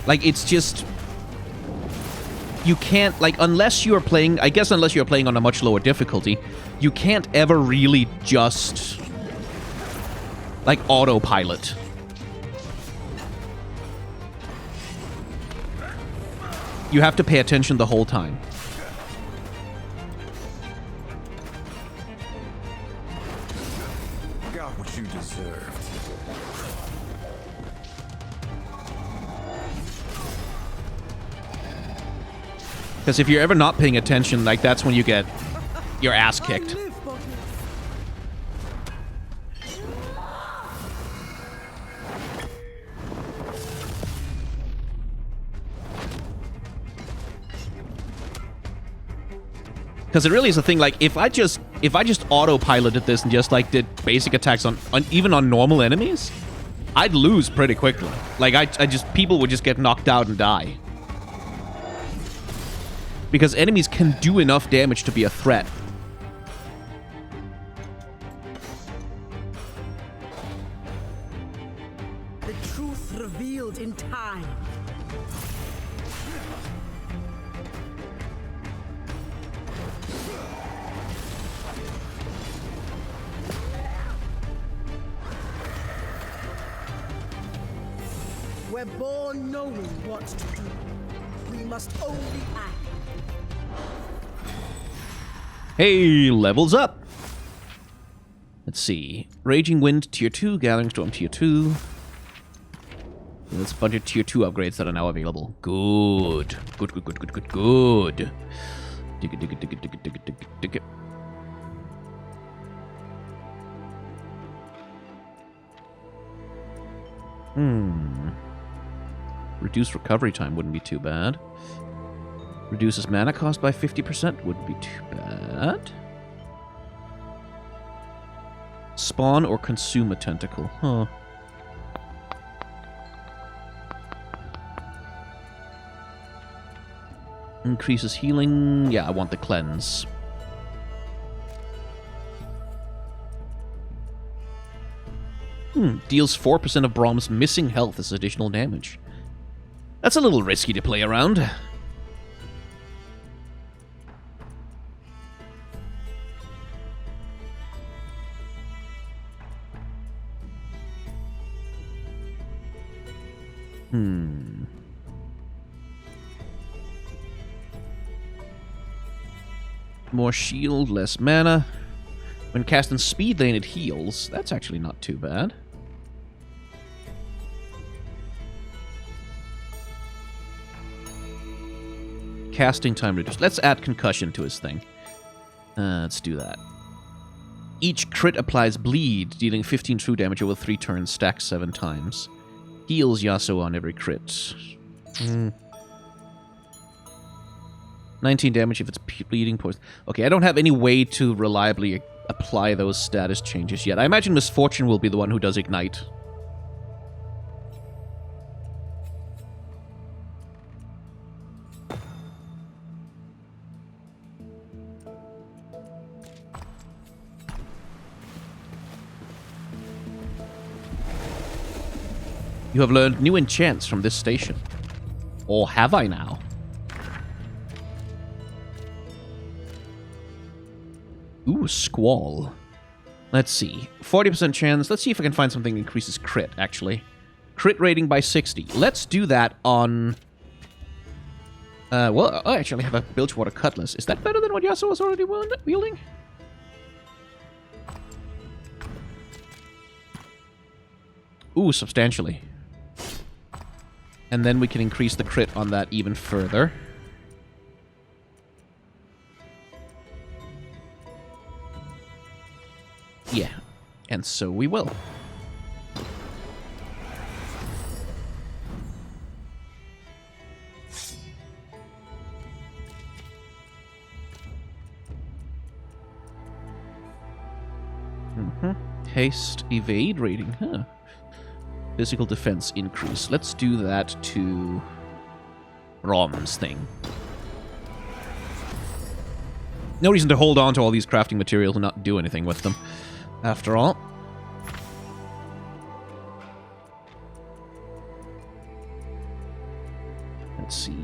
Like, it's just... You can't, like, unless you're playing... I guess unless you're playing on a much lower difficulty, you can't ever really just... like, autopilot. You have to pay attention the whole time. Got what you deserved. Because if you're ever not paying attention, like, that's when you get your ass kicked. I live, Bucket. Because it really is a thing, like, if I just autopiloted this and just, like, did basic attacks on even on normal enemies, I'd lose pretty quickly. Like, people would just get knocked out and die. Because enemies can do enough damage to be a threat. The truth revealed in time. We're born knowing what to do. We We must only act. Hey, levels up! Let's see. Raging Wind, Tier 2. Gathering Storm, Tier 2. There's a bunch of Tier 2 upgrades that are now available. Good. Good, good, good, good, good, good. Dig it, dig it, dig it, dig it, dig it, dig it, dig it. Reduced recovery time wouldn't be too bad. Reduces mana cost by 50%. Wouldn't be too bad. Spawn or consume a tentacle. Huh. Increases healing. Yeah, I want the cleanse. Deals 4% of Brom's missing health as additional damage. That's a little risky to play around. More shield, less mana. When cast in speed lane, it heals. That's actually not too bad. Casting time reduced. Let's add concussion to his thing. Let's do that. Each crit applies bleed, dealing 15 true damage over 3 turns, stacked 7 times. Heals Yasuo on every crit. 19 damage if it's bleeding poison. Okay, I don't have any way to reliably apply those status changes yet. I imagine Misfortune will be the one who does Ignite. You have learned new enchants from this station. Or have I now? Ooh, Squall. Let's see. 40% chance. Let's see if I can find something that increases crit, actually. Crit rating by 60. Let's do that on... well, I actually have a bilgewater cutlass. Is that better than what Yasuo was already wielding? Ooh, substantially. And then we can increase the crit on that even further. Yeah, and so we will. Haste, evade rating, huh? Physical defense increase. Let's do that to Rom's thing. No reason to hold on to all these crafting materials and not do anything with them, after all. Let's see.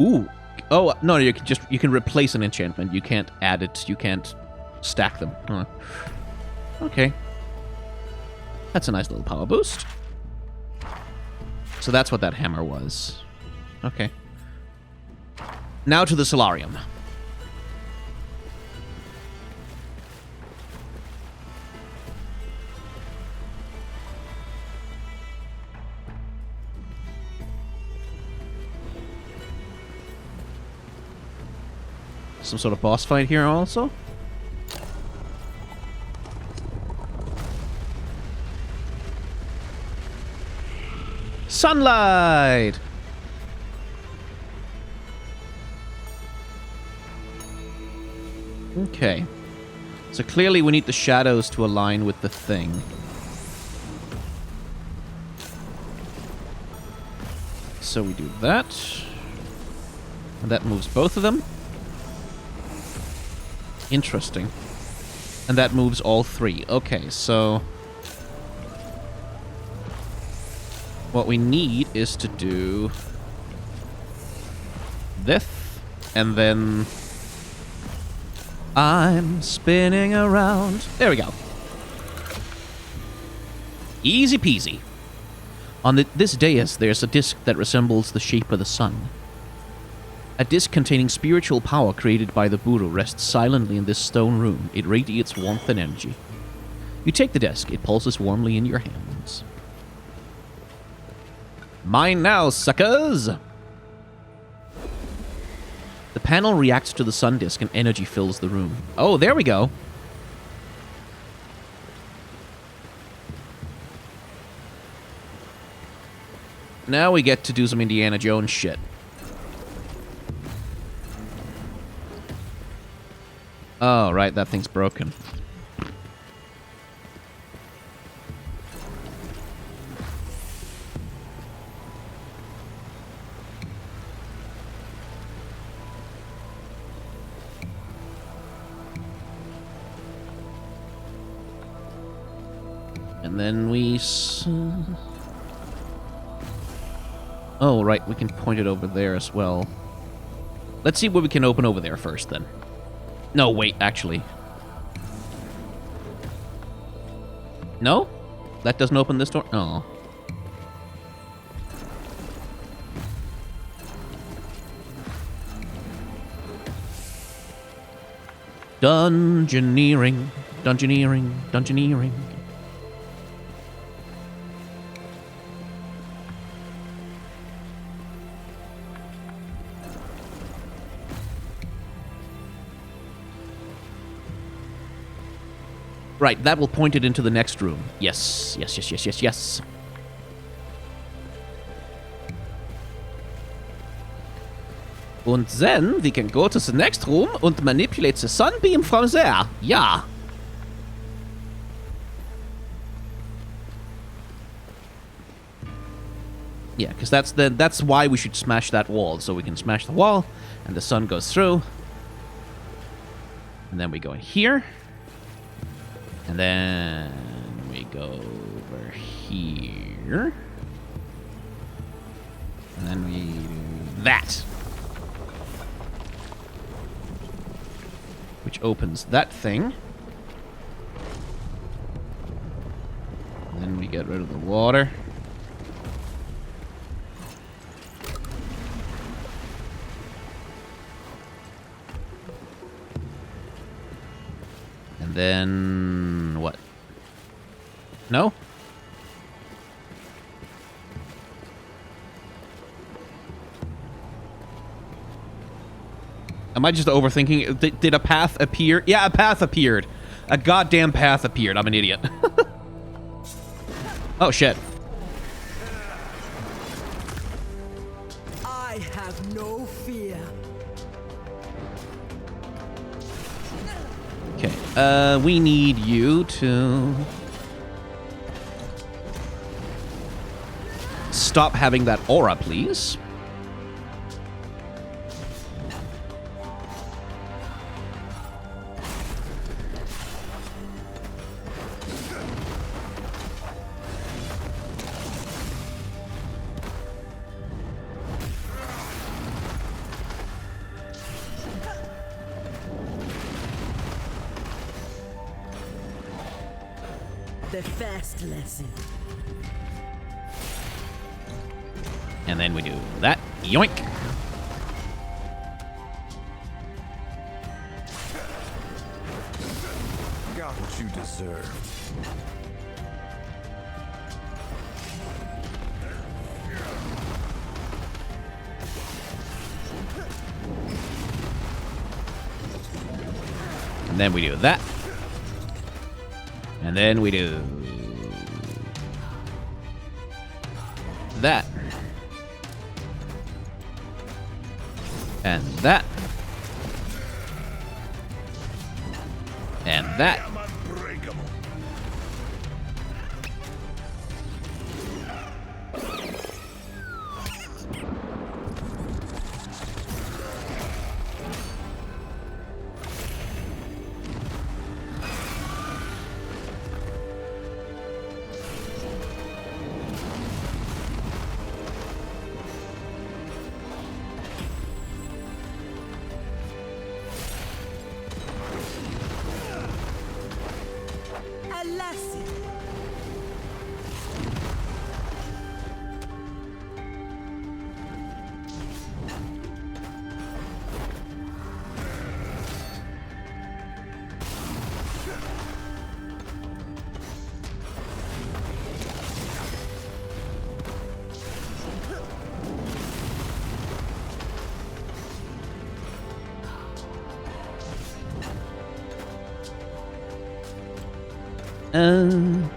Ooh. Oh, no, you can replace an enchantment. You can't add it. You can't stack them. Huh. Okay. That's a nice little power boost. So that's what that hammer was. Okay. Now to the solarium. Some sort of boss fight here also? Sunlight! Okay. So clearly we need the shadows to align with the thing. So we do that. And that moves both of them. Interesting. And that moves all 3. Okay, so... what we need is to do... this, and then... I'm spinning around. There we go. Easy peasy. On this dais, there's a disc that resembles the shape of the sun. A disc containing spiritual power created by the Buddha rests silently in this stone room. It radiates warmth and energy. You take the disc. It pulses warmly in your hands. Mine now, suckers! The panel reacts to the sun disk and energy fills the room. Oh, there we go. Now we get to do some Indiana Jones shit. Oh, right, that thing's broken. And then we... oh, right, we can point it over there as well. Let's see what we can open over there first, then. No, wait, actually. No? That doesn't open this door? Oh. Dungeoneering. Dungeoneering. Dungeoneering. Right, that will point it into the next room. Yes, yes, yes, yes, yes, yes. And then we can go to the next room and manipulate the sunbeam from there. Yeah. Yeah, because that's why we should smash that wall. So we can smash the wall, and the sun goes through. And then we go here. And then we go over here. And then we do that. Which opens that thing. And then we get rid of the water. And then... what? No? Am I just overthinking it? Did a path appear? Yeah, a path appeared. A goddamn path appeared. I'm an idiot. Oh, shit. I have no fear. Okay, we need you to... stop having that aura, please. The first lesson. And then we do that. Yoink. Got what you deserve. And then we do that. And then we do that. And that. And that. I'm unbreakable. blessing.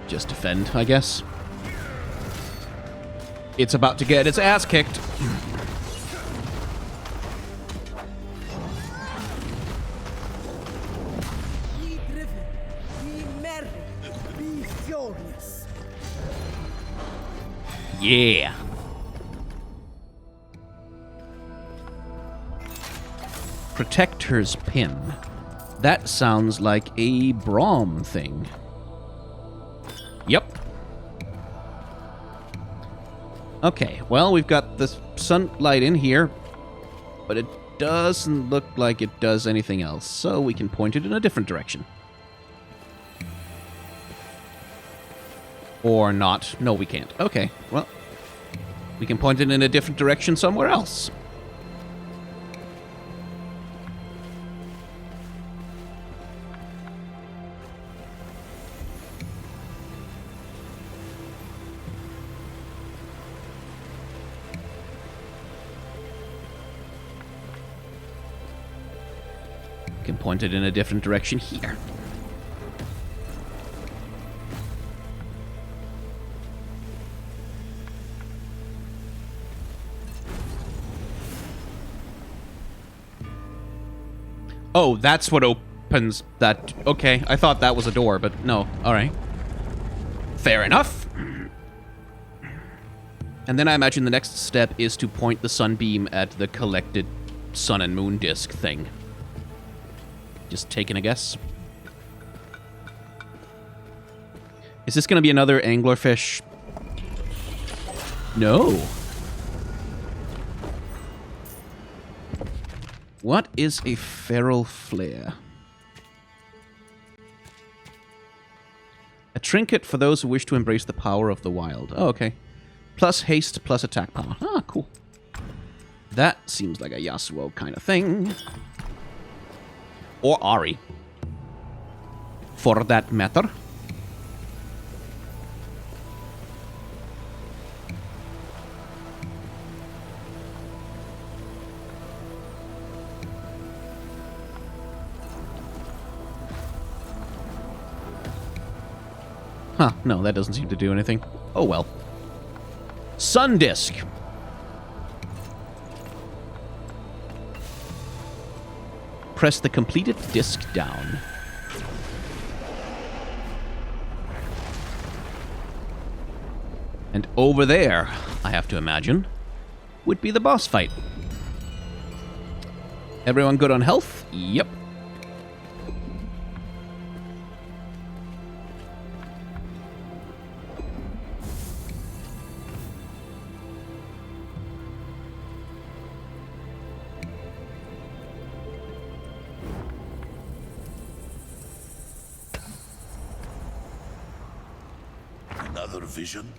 Just defend, I guess. It's about to get its ass kicked. Be driven, be merry, be furious. Yeah. Protector's Pin. That sounds like a Braum thing. Yep. Okay, well, we've got the sunlight in here, but it doesn't look like it does anything else, so we can point it in a different direction. Or not. No, we can't. Okay, well, we can point it in a different direction somewhere else. Can point it in a different direction here. Oh, that's what opens that. Okay, I thought that was a door, but no. Alright. Fair enough. And then I imagine the next step is to point the sunbeam at the collected sun and moon disk thing. Just taking a guess. Is this going to be another anglerfish? No. What is a feral flare? A trinket for those who wish to embrace the power of the wild. Oh, okay. Plus haste, plus attack power. Ah, cool. That seems like a Yasuo kind of thing. Or Ari. For that matter. Huh, no, that doesn't seem to do anything. Oh well. Sun disk. Press the completed disc down. And over there, I have to imagine, would be the boss fight. Everyone good on health? Yep. Another vision?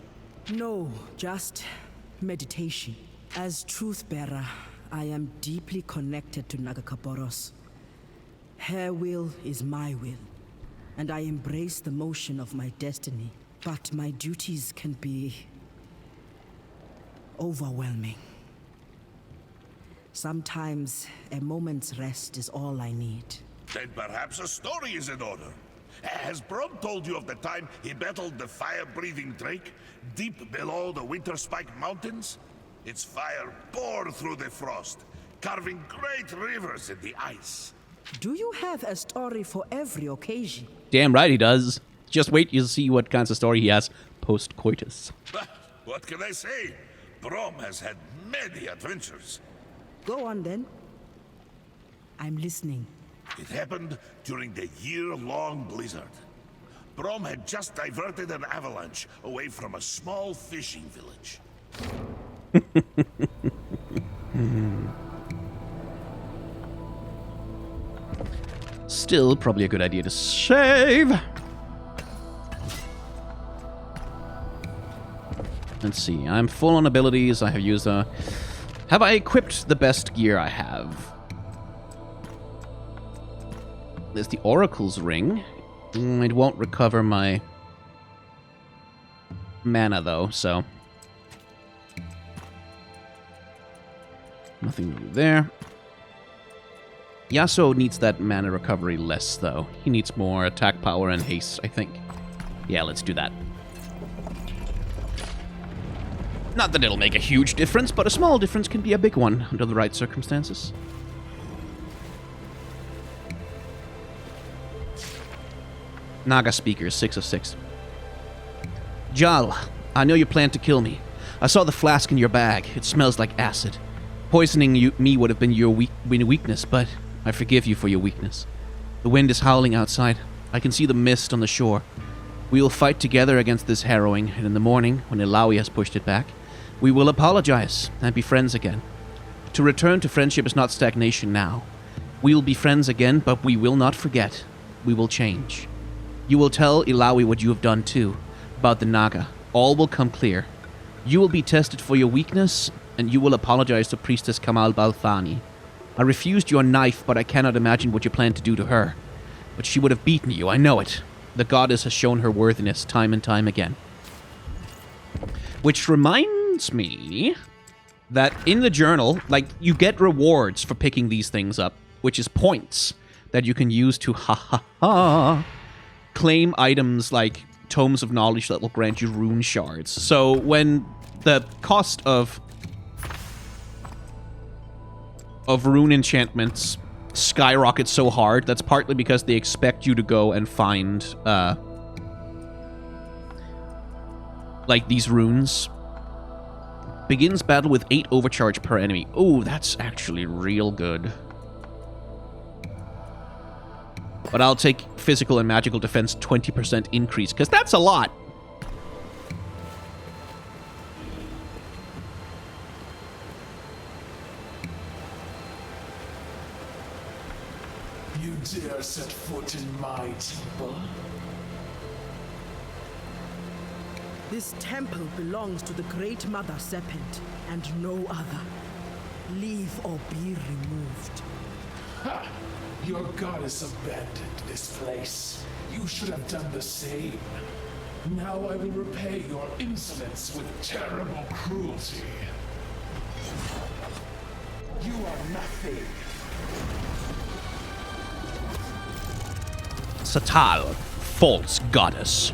No, just meditation. As truth bearer, I am deeply connected to Nagakaboros. Her will is my will, and I embrace the motion of my destiny. But my duties can be overwhelming. Sometimes a moment's rest is all I need. Then perhaps a story is in order. Has Brom told you of the time he battled the fire-breathing drake deep below the Winterspike Mountains? Its fire poured through the frost, carving great rivers in the ice. Do you have a story for every occasion? Damn right he does. Just wait, you'll see what kinds of story he has post-coitus. But what can I say? Brom has had many adventures. Go on then. I'm listening. It happened during the year-long blizzard. Brom had just diverted an avalanche away from a small fishing village. Still, probably a good idea to save. Let's see. I'm full on abilities. I have used a... Have I equipped the best gear I have? There's the Oracle's Ring. It won't recover my mana, though, so... Nothing really there. Yasuo needs that mana recovery less, though. He needs more attack power and haste, I think. Yeah, let's do that. Not that it'll make a huge difference, but a small difference can be a big one under the right circumstances. Naga speaker, 6 of 6. Jal, I know you plan to kill me. I saw the flask in your bag. It smells like acid. Poisoning me would have been your weakness, but I forgive you for your weakness. The wind is howling outside. I can see the mist on the shore. We will fight together against this harrowing, and in the morning, when Ilawi has pushed it back, we will apologize and be friends again. To return to friendship is not stagnation now. We will be friends again, but we will not forget. We will change. You will tell Ilawi what you have done too, about the Naga. All will come clear. You will be tested for your weakness, and you will apologize to Priestess Kamal Balthani. I refused your knife, but I cannot imagine what you plan to do to her. But she would have beaten you, I know it. The goddess has shown her worthiness time and time again. Which reminds me that in the journal, like, you get rewards for picking these things up, which is points that you can use to claim items like tomes of knowledge that will grant you rune shards. So when the cost of rune enchantments skyrockets so hard, that's partly because they expect you to go and find like these runes. Begins battle with 8 overcharge per enemy. Oh, that's actually real good. But I'll take physical and magical defense 20% increase, because that's a lot. You dare set foot in my temple? This temple belongs to the Great Mother Serpent and no other. Leave or be removed. Ha! Your goddess abandoned this place. You should have done the same. Now I will repay your insolence with terrible cruelty. You are nothing. Satal, false goddess.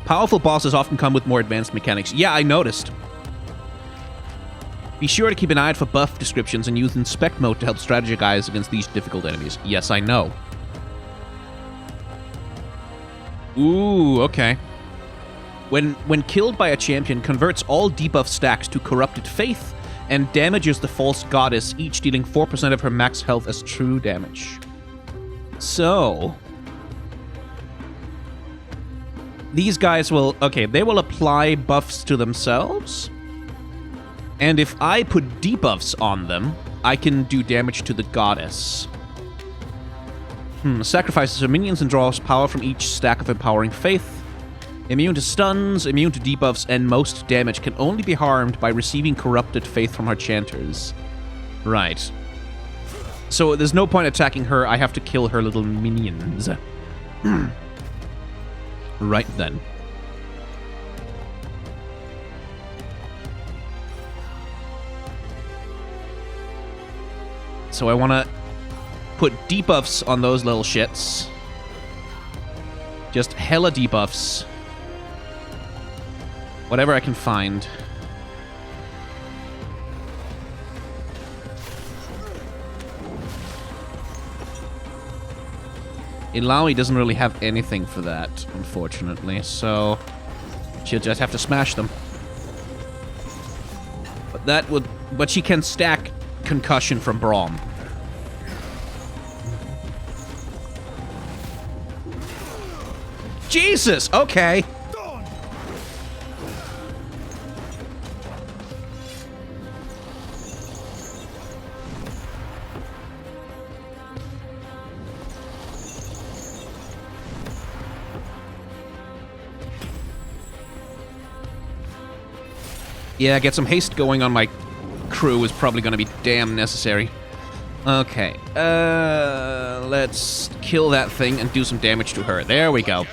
Powerful bosses often come with more advanced mechanics. Yeah, I noticed. Be sure to keep an eye out for buff descriptions and use inspect mode to help strategize against these difficult enemies. Yes, I know. Ooh, okay. When killed by a champion, converts all debuff stacks to corrupted faith and damages the false goddess, each dealing 4% of her max health as true damage. So these guys will, okay, they will apply buffs to themselves. And if I put debuffs on them, I can do damage to the goddess. Sacrifices her minions and draws power from each stack of empowering faith. Immune to stuns, immune to debuffs, and most damage can only be harmed by receiving corrupted faith from her chanters. Right. So there's no point attacking her, I have to kill her little minions. Right then. So I want to put debuffs on those little shits. Just hella debuffs. Whatever I can find. Ilawi doesn't really have anything for that, unfortunately, so she'll just have to smash them. But she can stack concussion from Braum. Jesus, okay. Yeah, get some haste going on my crew is probably going to be damn necessary. Okay, let's kill that thing and do some damage to her. There we go.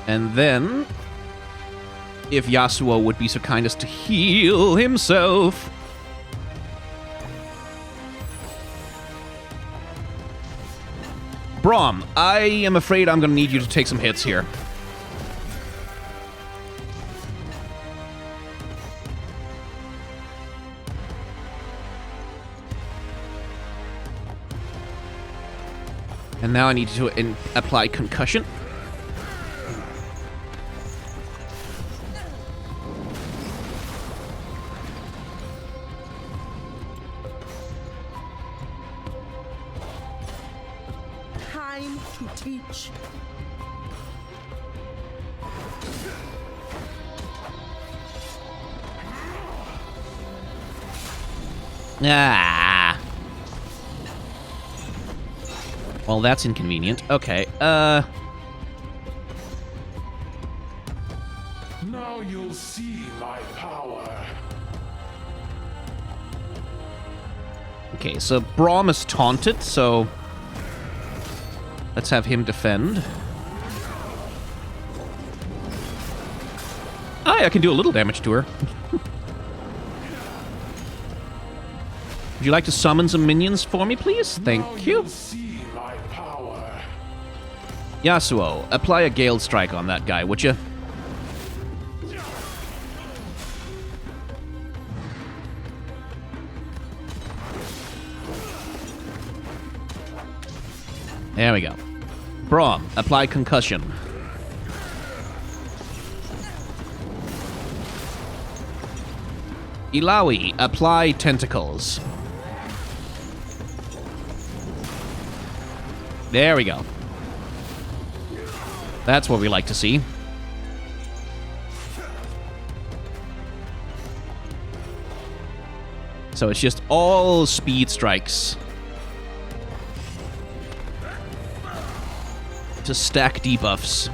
And then, if Yasuo would be so kind as to heal himself. Braum, I am afraid I'm going to need you to take some hits here. And now I need to apply concussion. Time to teach. Ah. Well, that's inconvenient. Okay, Now you'll see my power. Okay, so Braum is taunted, so let's have him defend. Ah, I can do a little damage to her. Would you like to summon some minions for me, please? Thank you. See my power. Yasuo, apply a Gale Strike on that guy, would you? There we go. Braum, apply concussion. Ilawi, apply tentacles. There we go. That's what we like to see. So it's just all speed strikes. To stack debuffs.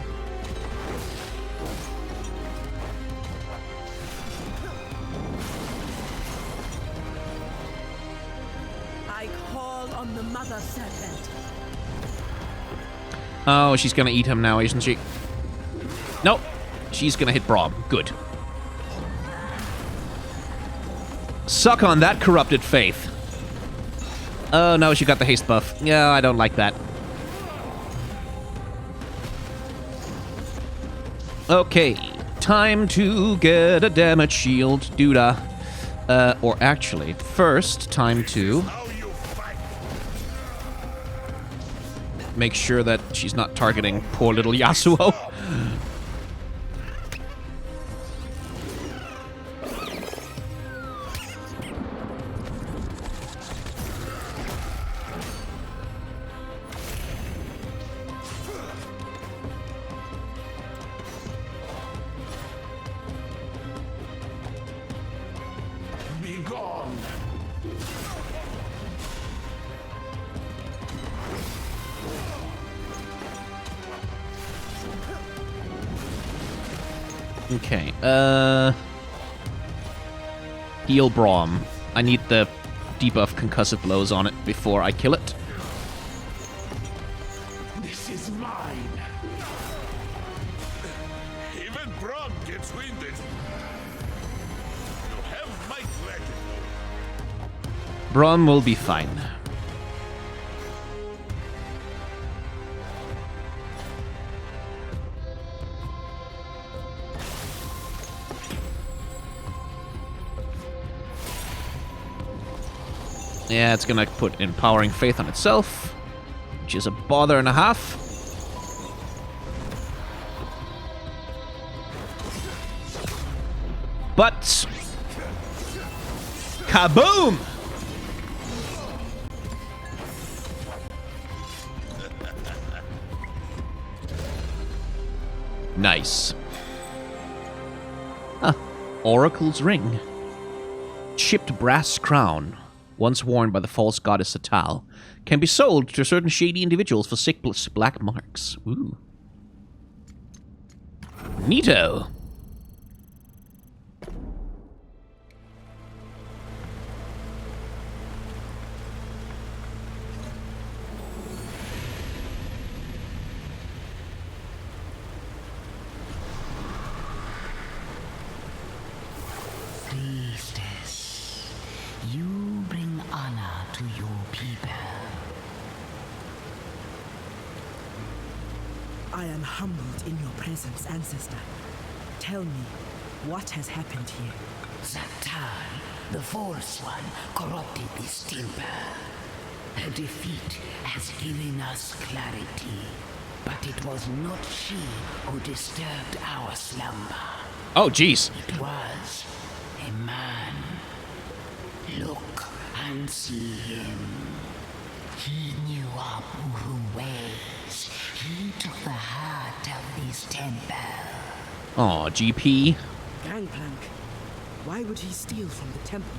I call on the mother serpent. Oh, she's gonna eat him now, isn't she? Nope. She's gonna hit Braum. Good. Suck on that, corrupted faith. Oh, no, she got the haste buff. Yeah, I don't like that. Okay, time to get a damage shield, Duda. Or actually, first, time to make sure that she's not targeting poor little Yasuo. Be gone. Okay, heal Braum. I need the debuff concussive blows on it before I kill it. This is mine. Even Braum gets winded. You have my gratitude. Braum will be fine. Yeah, it's gonna put Empowering Faith on itself, which is a bother and a half. But... kaboom! Nice. Ah, Oracle's Ring. Chipped brass crown, once worn by the false goddess Satal, can be sold to certain shady individuals for 6 black marks. Ooh. Neato. Priestess, you bring honor to your people. I am humbled in your presence, ancestor. Tell me, what has happened here? Zatan, the False One, corrupted this temple. Her defeat has given us clarity, but it was not she who disturbed our slumber. Oh, jeez. It was a man. Look and see him. He knew our Buru ways. He took the heart of this temple. Aw, GP. Gangplank. Why would he steal from the temple?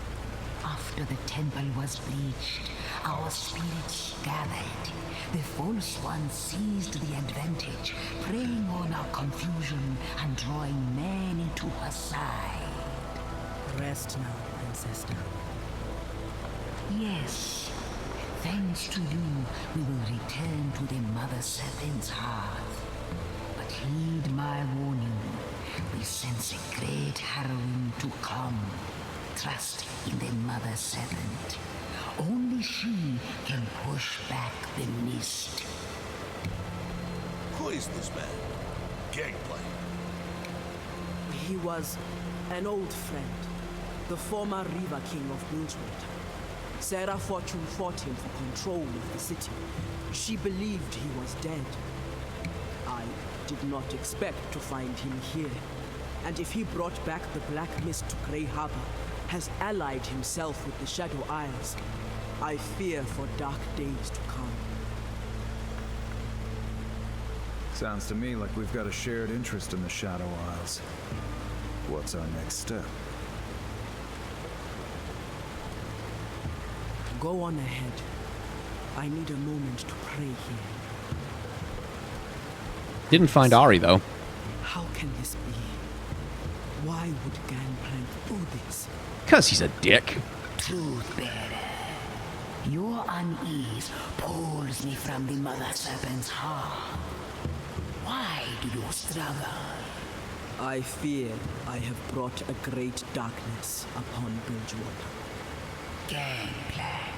After the temple was breached, our spirits gathered. The False One seized the advantage, preying on our confusion and drawing many to her side. Rest now, ancestor. Yes, thanks to you, we will return to the Mother Serpent's hearth. But heed my warning. We sense a great harrowing to come. Trust in the Mother Serpent. Only she can push back the mist. Who is this man? Gangplank. He was an old friend, the former River King of Bilgewater. Sarah Fortune fought him for control of the city. She believed he was dead. I did not expect to find him here. And if he brought back the Black Mist to Grey Harbor, has allied himself with the Shadow Isles, I fear for dark days to come. Sounds to me like we've got a shared interest in the Shadow Isles. What's our next step? Go on ahead. I need a moment to pray here. Didn't find Ari, though. How can this be? Why would Gangplank do this? 'Cause he's a dick. Truth bearer, your unease pulls me from the Mother Serpent's heart. Why do you struggle? I fear I have brought a great darkness upon Bilgewater. Gangplank,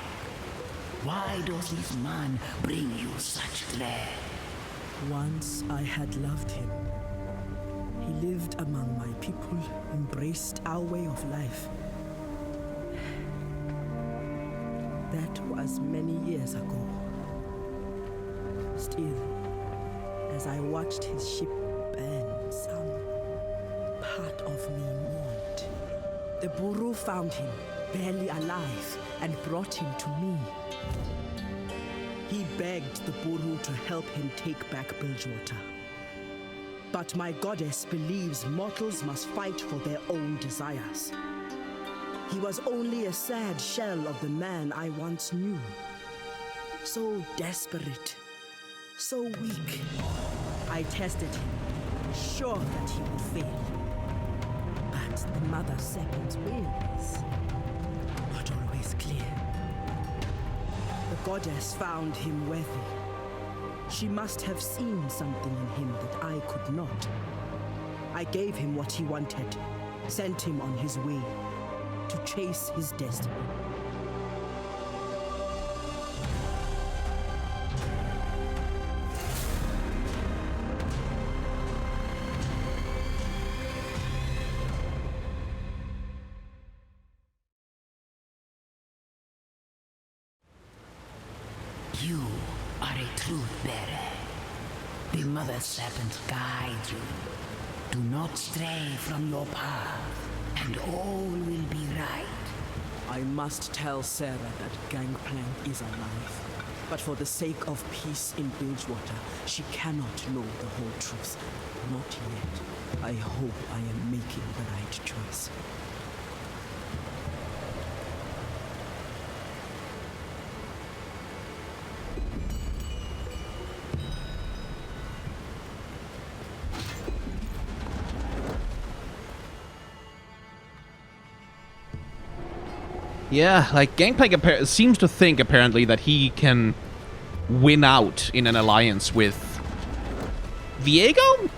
why does this man bring you such dread? Once I had loved him. He lived among my people, embraced our way of life. That was many years ago. Still, as I watched his ship burn, some part of me mourned. The Buru found him, barely alive, and brought him to me. He begged the Buru to help him take back Bilgewater. But my goddess believes mortals must fight for their own desires. He was only a sad shell of the man I once knew. So desperate, so weak. I tested him, sure that he would fail. But the Mother Serpent's will is not always clear. The goddess found him worthy. She must have seen something in him that I could not. I gave him what he wanted, sent him on his way to chase his destiny. You are a truth bearer. The Mother Serpent guides you. Do not stray from your path, and all will be right. I must tell Sarah that Gangplank is alive. But for the sake of peace in Bilgewater, she cannot know the whole truth. Not yet. I hope I am making the right choice. Yeah, like, Gangplank seems to think, apparently, that he can win out in an alliance with Viego?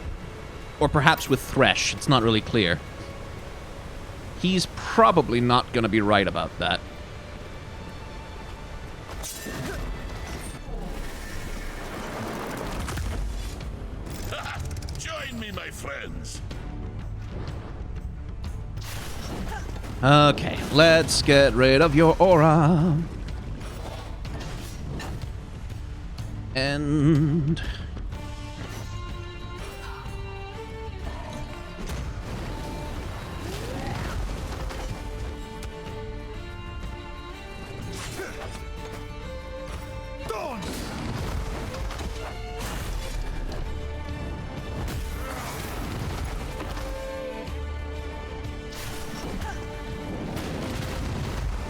Or perhaps with Thresh. It's not really clear. He's probably not going to be right about that. Join me, my friends. Okay, let's get rid of your aura. And...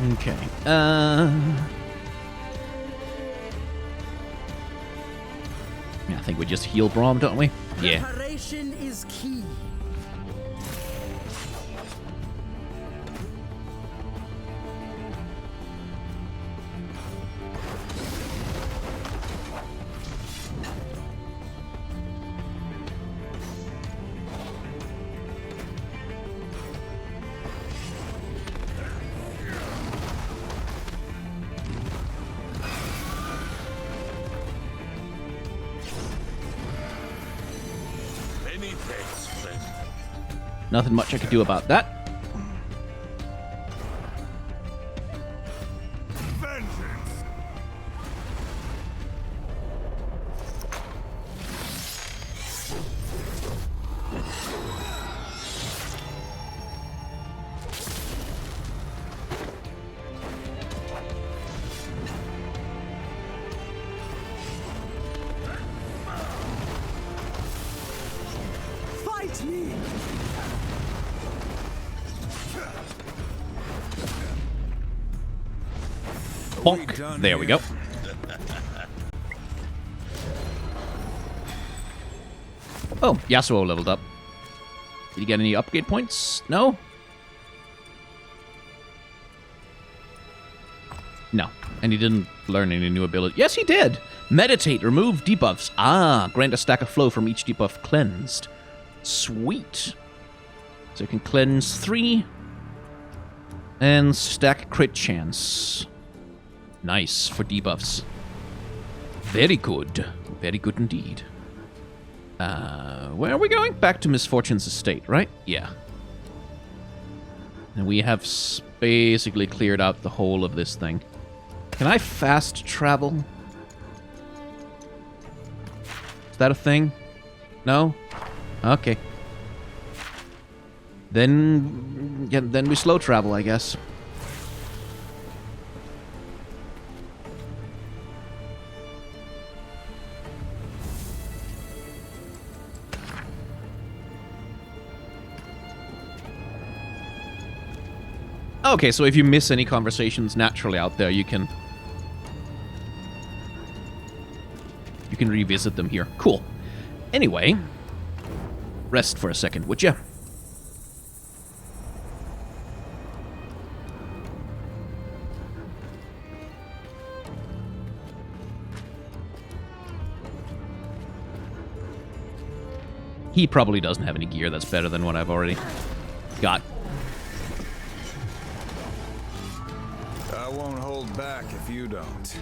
okay, yeah, I think we just heal Braum, don't we? Yeah. Preparation is key. Many thanks, friend. Nothing much I could do about that. Vengeance! Fight me! Bonk. There we go. Oh, Yasuo leveled up. Did he get any upgrade points? No? No. And he didn't learn any new ability. Yes, he did! Meditate. Remove debuffs. Ah, grant a stack of flow from each debuff cleansed. Sweet. So you can cleanse 3. And stack crit chance. Nice for debuffs. Very good. Very good indeed. Where are we going? Back to Misfortune's estate, right? Yeah. And we have basically cleared out the whole of this thing. Can I fast travel? Is that a thing? No? Okay. Then we slow travel, I guess. Okay, so if you miss any conversations naturally out there, you can revisit them here. Cool. Anyway, rest for a second, would you? He probably doesn't have any gear that's better than what I've already got. I won't hold back if you don't.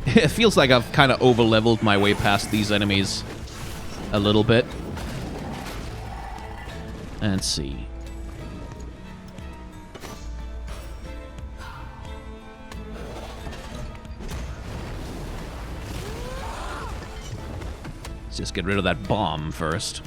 It feels like I've kind of over-leveled my way past these enemies a little bit. Let's see. Let's just get rid of that bomb first.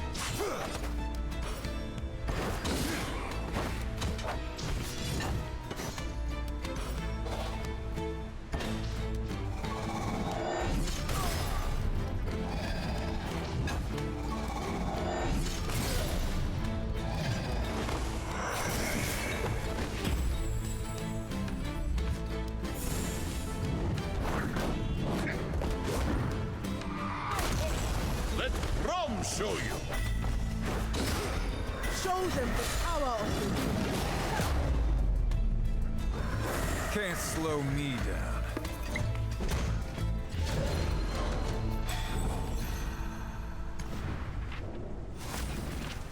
you. Show them the power of the wind. Can't slow me down.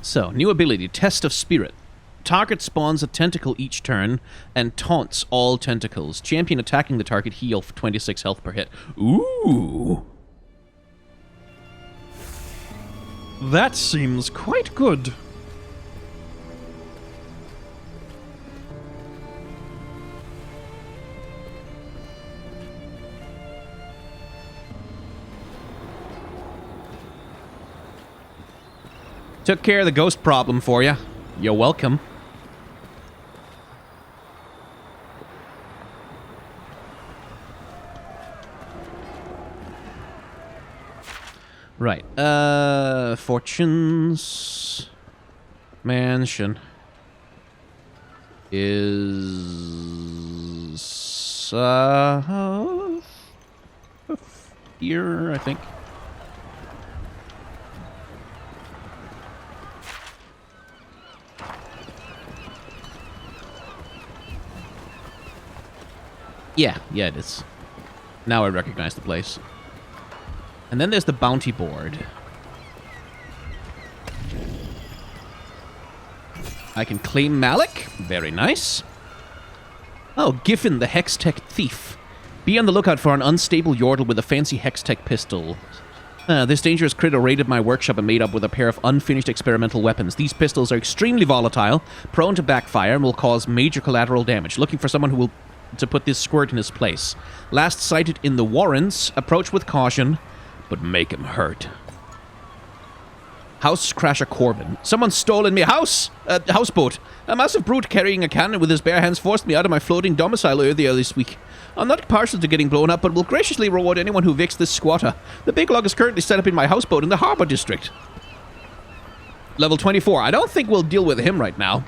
So, new ability, Test of Spirit. Target spawns a tentacle each turn and taunts all tentacles. Champion attacking the target heal for 26 health per hit. Ooh. That seems quite good. Took care of the ghost problem for you. You're welcome. Right. Fortunes. Mansion. Is... here, I think. Yeah, it is. Now I recognize the place. And then there's the bounty board. I can claim Malik. Very nice. Oh, Giffen, the Hextech Thief. Be on the lookout for an unstable Yordle with a fancy Hextech pistol. This dangerous critter raided my workshop and made up with a pair of unfinished experimental weapons. These pistols are extremely volatile, prone to backfire, and will cause major collateral damage. Looking for someone who will to put this squirt in his place. Last sighted in the Warrens. Approach with caution, but make him hurt. House Crasher Corbin. Someone's stolen me houseboat. A massive brute carrying a cannon with his bare hands forced me out of my floating domicile earlier this week. I'm not partial to getting blown up, but will graciously reward anyone who evicts this squatter. The big log is currently set up in my houseboat in the harbor district. Level 24. I don't think we'll deal with him right now.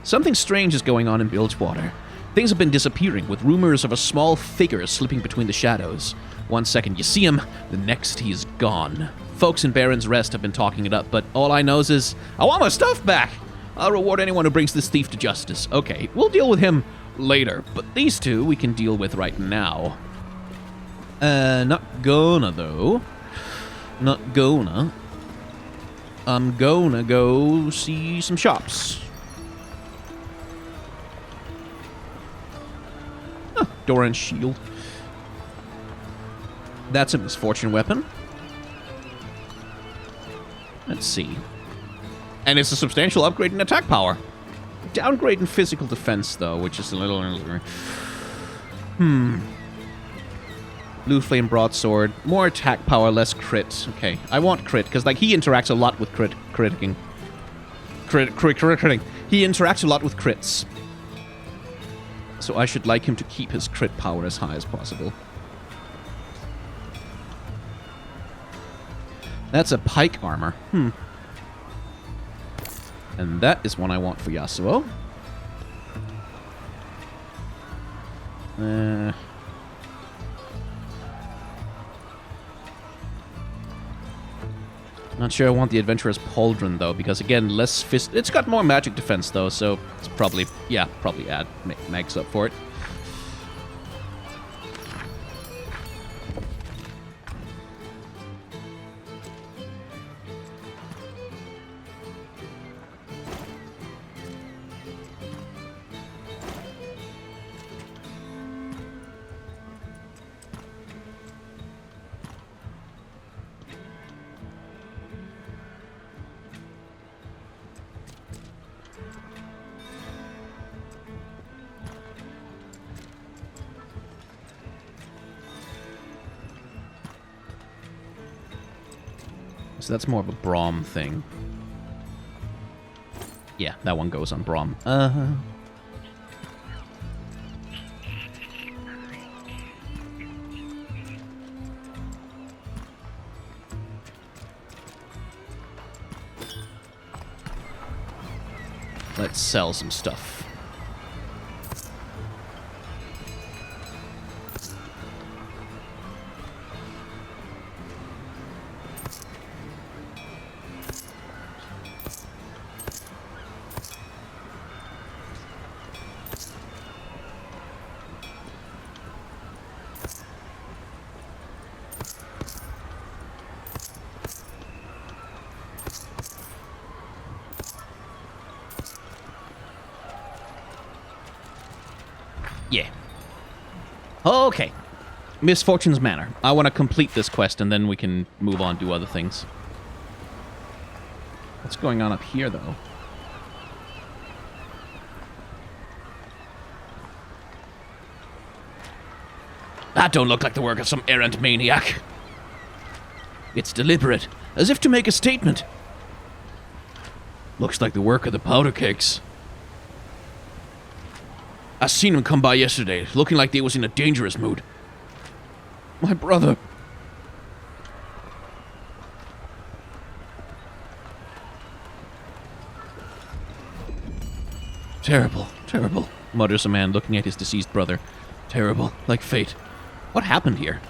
Something strange is going on in Bilgewater. Things have been disappearing, with rumors of a small figure slipping between the shadows. 1 second you see him, the next he is gone. Folks in Baron's Rest have been talking it up, but all I know is, I want my stuff back! I'll reward anyone who brings this thief to justice. Okay, we'll deal with him later, but these two we can deal with right now. Not gonna, though. Not gonna. I'm gonna go see some shops. Doran's shield. That's a misfortune weapon. Let's see. And it's a substantial upgrade in attack power. Downgrade in physical defense, though, which is a little... Blue Flame Broadsword. More attack power, less crit. Okay, I want crit, because like he interacts a lot with critting. He interacts a lot with crits. So I should like him to keep his crit power as high as possible. That's a pike armor. And that is one I want for Yasuo. Not sure I want the Adventurer's Pauldron, though, because, again, less fist... It's got more magic defense, though, so it's probably... Yeah, probably add mags up for it. So that's more of a Braum thing. Yeah, that one goes on Braum. Let's sell some stuff. Yeah. Okay. Misfortune's Manor. I want to complete this quest, and then we can move on to other things. What's going on up here, though? That don't look like the work of some errant maniac. It's deliberate, as if to make a statement. Looks like the work of the powder kegs. I seen him come by yesterday, looking like they was in a dangerous mood. My brother. Terrible, terrible, mutters a man looking at his deceased brother. Terrible, like fate. What happened here?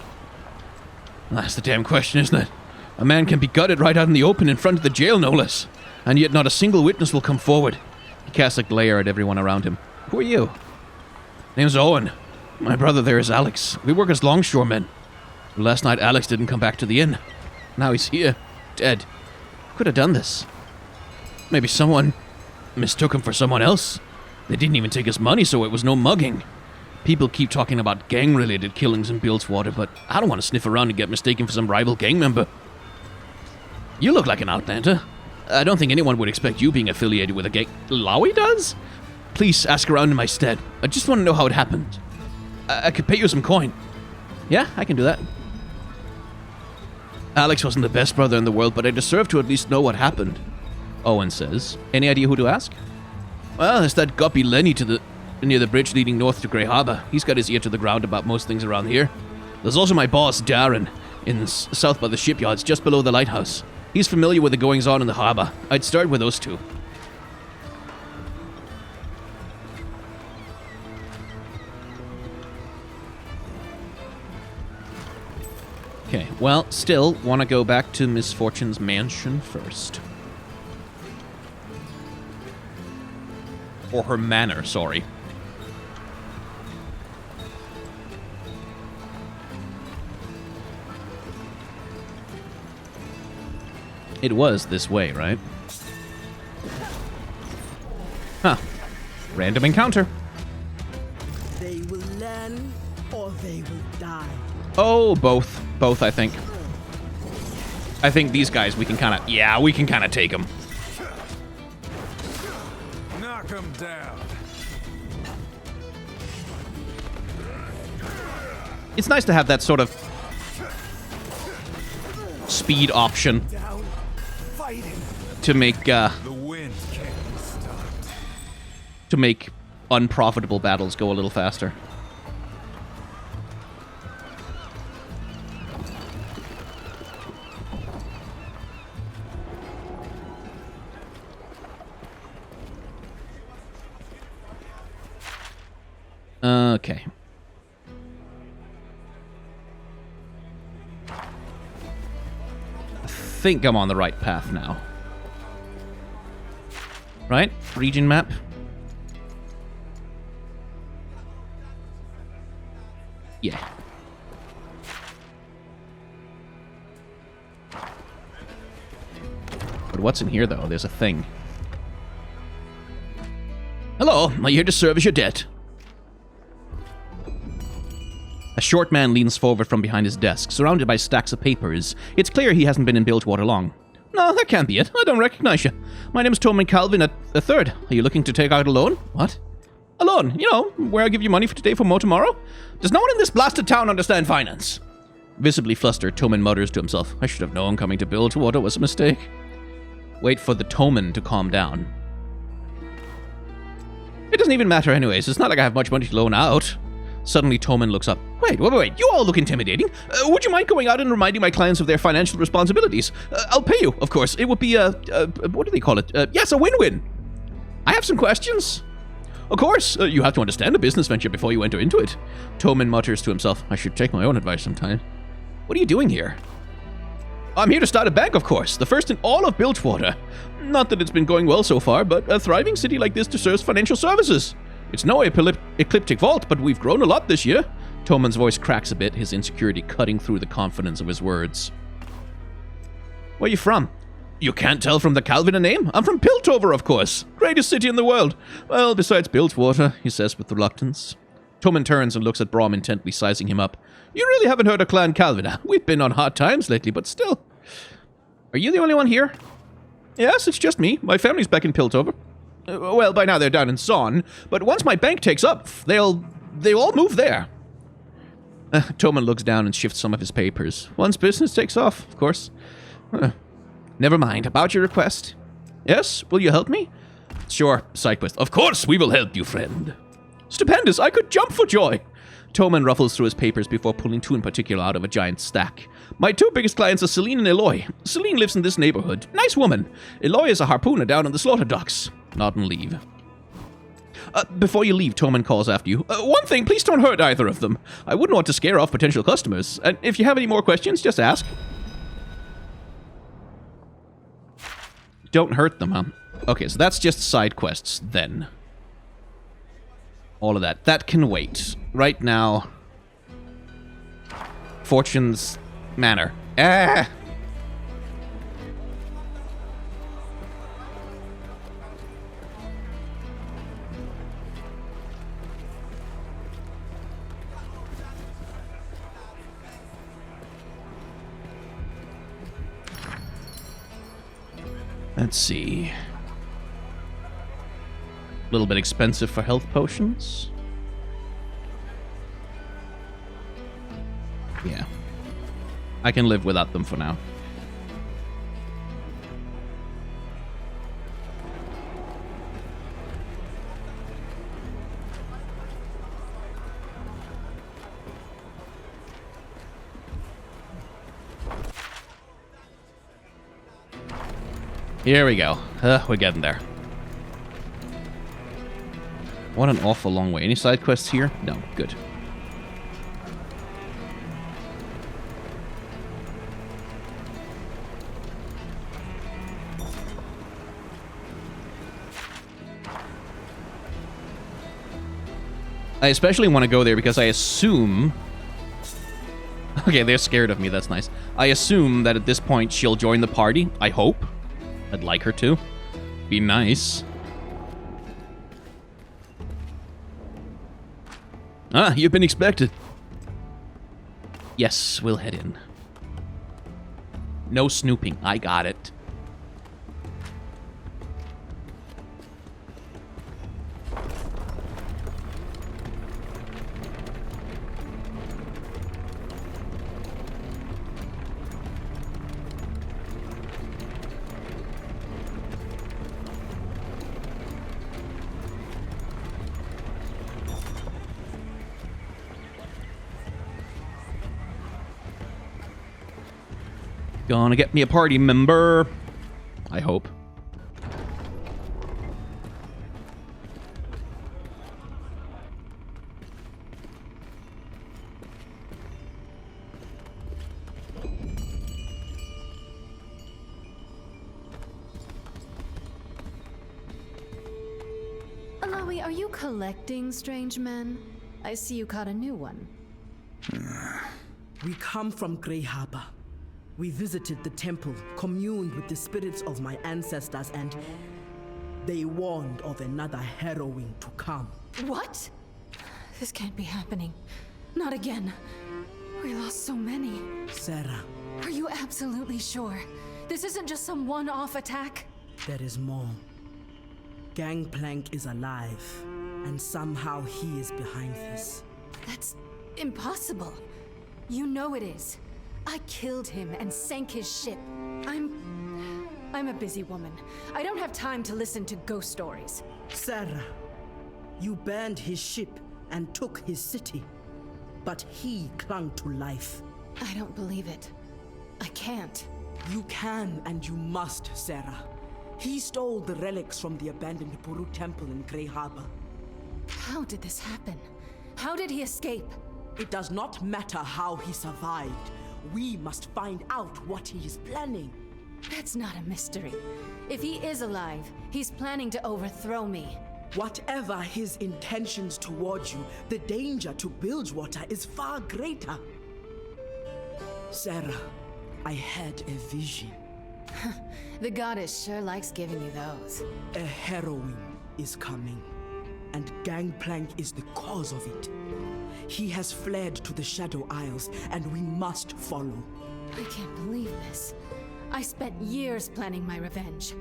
That's the damn question, isn't it? A man can be gutted right out in the open in front of the jail, no less. And yet not a single witness will come forward. He casts a glare at everyone around him. Who are you? Name's Owen. My brother there is Alex. We work as longshoremen. Last night Alex didn't come back to the inn. Now he's here, dead. Could have done this. Maybe someone mistook him for someone else. They didn't even take his money, so it was no mugging. People keep talking about gang-related killings in Bilgewater, but I don't want to sniff around and get mistaken for some rival gang member. You look like an outlander. I don't think anyone would expect you being affiliated with a gang. Lowy does? Please ask around in my stead. I just want to know how it happened. I could pay you some coin. Yeah, I can do that. Alex wasn't the best brother in the world, but I deserve to at least know what happened. Owen says. Any idea who to ask? Well, it's that guppy Lenny near the bridge leading north to Grey Harbor. He's got his ear to the ground about most things around here. There's also my boss, Darren, in south by the shipyards, just below the lighthouse. He's familiar with the goings-on in the harbor. I'd start with those two. Okay, well, still want to go back to Misfortune's mansion first. Or her manor, sorry. It was this way, right? Huh. Random encounter. They will learn or they will die. Oh, both. Both, I think. I think these guys, we can kind of... Yeah, we can kind of take them. Knock him down. It's nice to have that sort of speed option to make The wind can't be stopped. to make unprofitable battles go a little faster. Okay. I think I'm on the right path now. Right? Region map. Yeah. But what's in here, though? There's a thing. Hello, I'm here to service your debt. A short man leans forward from behind his desk, surrounded by stacks of papers. It's clear he hasn't been in Bilgewater long. No, that can't be it. I don't recognize you. My name's Toman Calvin at the third. Are you looking to take out a loan? What? A loan? You know, where I give you money for today for more tomorrow? Does no one in this blasted town understand finance? Visibly flustered, Toman mutters to himself. I should have known coming to Bilgewater was a mistake. Wait for the Toman to calm down. It doesn't even matter anyways. It's not like I have much money to loan out. Suddenly, Toman looks up. Wait, you all look intimidating. Would you mind going out and reminding my clients of their financial responsibilities? I'll pay you, of course. It would be what do they call it? Yes, a win-win. I have some questions. Of course, you have to understand a business venture before you enter into it. Toman mutters to himself. I should take my own advice sometime. What are you doing here? I'm here to start a bank, of course. The first in all of Bilgewater. Not that it's been going well so far, but a thriving city like this deserves financial services. It's no ecliptic vault, but we've grown a lot this year. Toman's voice cracks a bit, his insecurity cutting through the confidence of his words. Where are you from? You can't tell from the Calvin name? I'm from Piltover, of course. Greatest city in the world. Well, besides Bilgewater, he says with reluctance. Toman turns and looks at Brom intently, sizing him up. You really haven't heard of Clan Calvin. We've been on hard times lately, but still. Are you the only one here? Yes, it's just me. My family's back in Piltover. Well, by now they're down in Son, but once my bank takes up, they'll all move there. Toman looks down and shifts some of his papers. Once business takes off, of course. Never mind. About your request. Yes? Will you help me? Sure, side quest. Of course we will help you, friend. Stupendous! I could jump for joy! Toman ruffles through his papers before pulling two in particular out of a giant stack. My two biggest clients are Celine and Eloy. Celine lives in this neighborhood. Nice woman. Eloy is a harpooner down on the slaughter docks. Nod and leave. Before you leave, Toman calls after you. One thing, please don't hurt either of them. I wouldn't want to scare off potential customers. And if you have any more questions, just ask. Don't hurt them, huh? Okay, so that's just side quests, then. All of that. That can wait. Right now... Fortune's Manor. Ah! Let's see. A little bit expensive for health potions. Yeah. I can live without them for now. Here we go. We're getting there. What an awful long way. Any side quests here? No. Good. I especially want to go there because I assume... Okay, they're scared of me. That's nice. I assume that at this point she'll join the party. I hope. I'd like her to. Be nice. Ah, you've been expected. Yes, we'll head in. No snooping. I got it. Gonna get me a party member. I hope. Alawi, are you collecting strange men? I see you caught a new one. We come from Grey Harbor. We visited the temple, communed with the spirits of my ancestors, and they warned of another harrowing to come. What? This can't be happening. Not again. We lost so many. Sarah, Are you absolutely sure? This isn't just some one-off attack? there is more. Gangplank is alive, and somehow he is behind this. That's impossible. You know it is. I killed him and sank his ship. I'm a busy woman. I don't have time to listen to ghost stories. Sarah, you burned his ship and took his city, but he clung to life. I don't believe it. I can't. You can and you must, Sarah. He stole the relics from the abandoned Buru temple in Grey Harbor. How did this happen? How did he escape? It does not matter how he survived. We must find out what he is planning. That's not a mystery. If he is alive, he's planning to overthrow me. Whatever his intentions towards you, the danger to Bilgewater is far greater. Sarah, I had a vision. The goddess sure likes giving you those. A harrowing is coming. and Gangplank is the cause of it. He has fled to the Shadow Isles, and we must follow. I can't believe this. I spent years planning my revenge.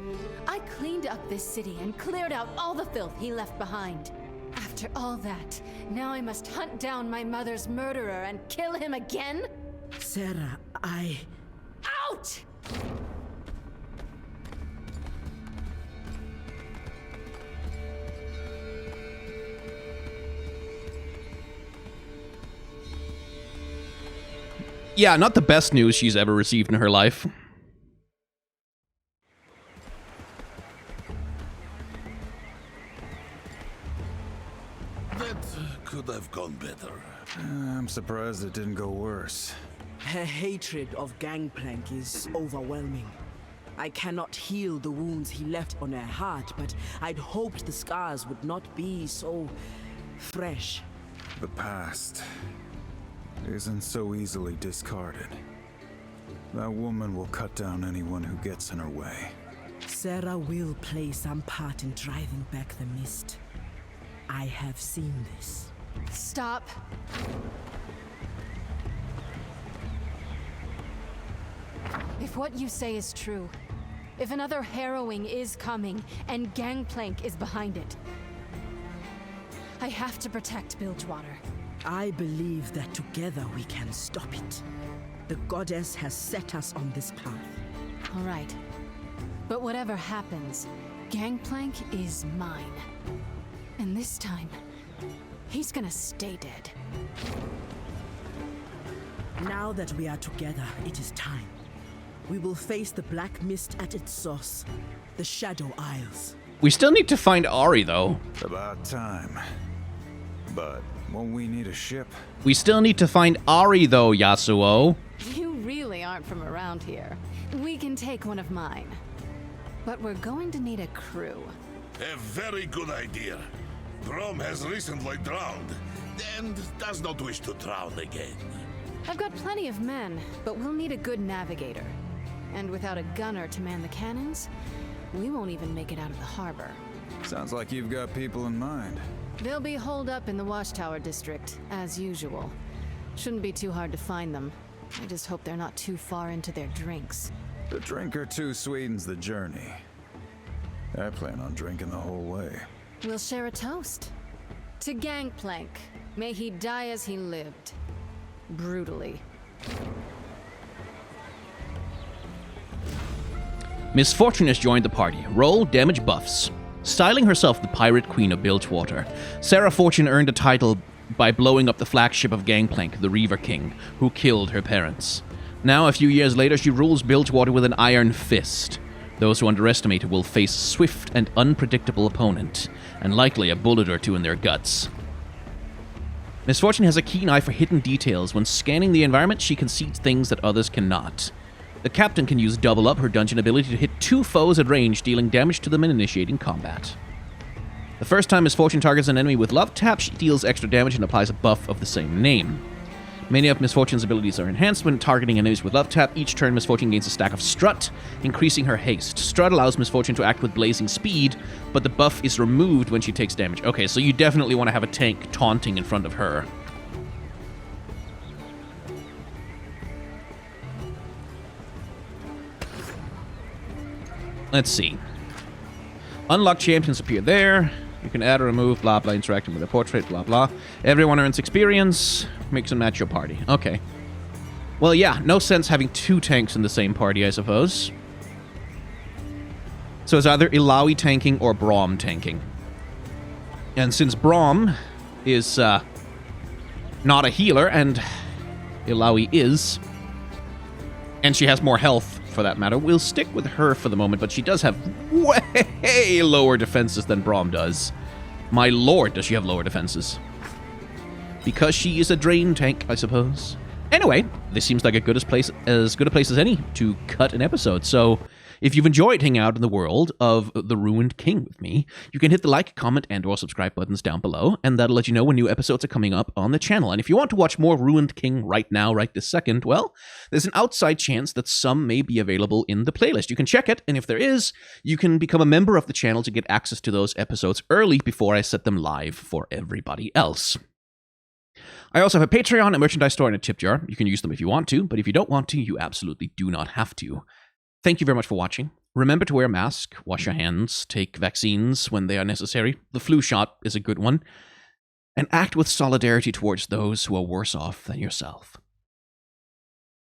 I cleaned up this city and cleared out all the filth he left behind. After all that, now I must hunt down my mother's murderer and kill him again? Sarah, Out! Yeah, not the best news she's ever received in her life. That could have gone better. I'm surprised it didn't go worse. her hatred of Gangplank is overwhelming. I cannot heal the wounds he left on her heart, but I'd hoped the scars would not be so fresh. The past isn't so easily discarded. That woman will cut down anyone who gets in her way. Sarah will play some part in driving back the mist. I have seen this. Stop. If what you say is true, if another harrowing is coming and Gangplank is behind it, I have to protect Bilgewater. I believe that together we can stop it. The goddess has set us on this path. All right. But whatever happens, Gangplank is mine. And this time, he's gonna stay dead. Now that we are together, it is time. We will face the black mist at its source, the Shadow Isles. We still need to find Ari, though. About time. But won't we need a ship? We still need to find Ari, though, Yasuo. You really aren't from around here. We can take one of mine. But we're going to need a crew. A very good idea. Brom has recently drowned, and does not wish to drown again. I've got plenty of men, but we'll need a good navigator. And without a gunner to man the cannons, we won't even make it out of the harbor. Sounds like you've got people in mind. They'll be holed up in the Watchtower district, as usual. Shouldn't be too hard to find them. I just hope they're not too far into their drinks. A drink or two sweetens the journey. I plan on drinking the whole way. We'll share a toast. To Gangplank. May he die as he lived. Brutally. Misfortune has joined the party. Roll damage buffs. Styling herself the Pirate Queen of Bilgewater, Sarah Fortune earned a title by blowing up the flagship of Gangplank, the Reaver King, who killed her parents. Now, a few years later, she rules Bilgewater with an iron fist. Those who underestimate her will face a swift and unpredictable opponent, and likely a bullet or two in their guts. Misfortune has a keen eye for hidden details. When scanning the environment, she can see things that others cannot. The captain can use Double Up, her dungeon ability, to hit 2 foes at range, dealing damage to them and initiating combat. The first time Misfortune targets an enemy with Love Tap, she deals extra damage and applies a buff of the same name. Many of Misfortune's abilities are enhanced when targeting enemies with Love Tap. Each turn, Misfortune gains a stack of Strut, increasing her haste. Strut allows Misfortune to act with blazing speed, but the buff is removed when she takes damage. Okay, so you definitely want to have a tank taunting in front of her. Let's see. Unlock champions appear there. You can add or remove, blah, blah, interacting with a portrait, blah, blah. Everyone earns experience. Mix and match your party. Okay. Well, yeah, no sense having 2 tanks in the same party, I suppose. So it's either Illaoi tanking or Braum tanking. And since Braum is not a healer, and Illaoi is, and she has more health, for that matter, we'll stick with her for the moment, but she does have way lower defenses than Braum does. My lord, does she have lower defenses. Because she is a drain tank, I suppose. Anyway, this seems like as good a place as any to cut an episode, so If you've enjoyed hanging out in the world of The Ruined King with me, you can hit the like, comment, and or subscribe buttons down below, and that'll let you know when new episodes are coming up on the channel. And if you want to watch more Ruined King right now, right this second, well, there's an outside chance that some may be available in the playlist. You can check it, and if there is, you can become a member of the channel to get access to those episodes early before I set them live for everybody else. I also have a Patreon, a merchandise store, and a tip jar. You can use them if you want to, but if you don't want to, you absolutely do not have to. Thank you very much for watching. Remember to wear a mask, wash your hands, take vaccines when they are necessary. The flu shot is a good one. And act with solidarity towards those who are worse off than yourself.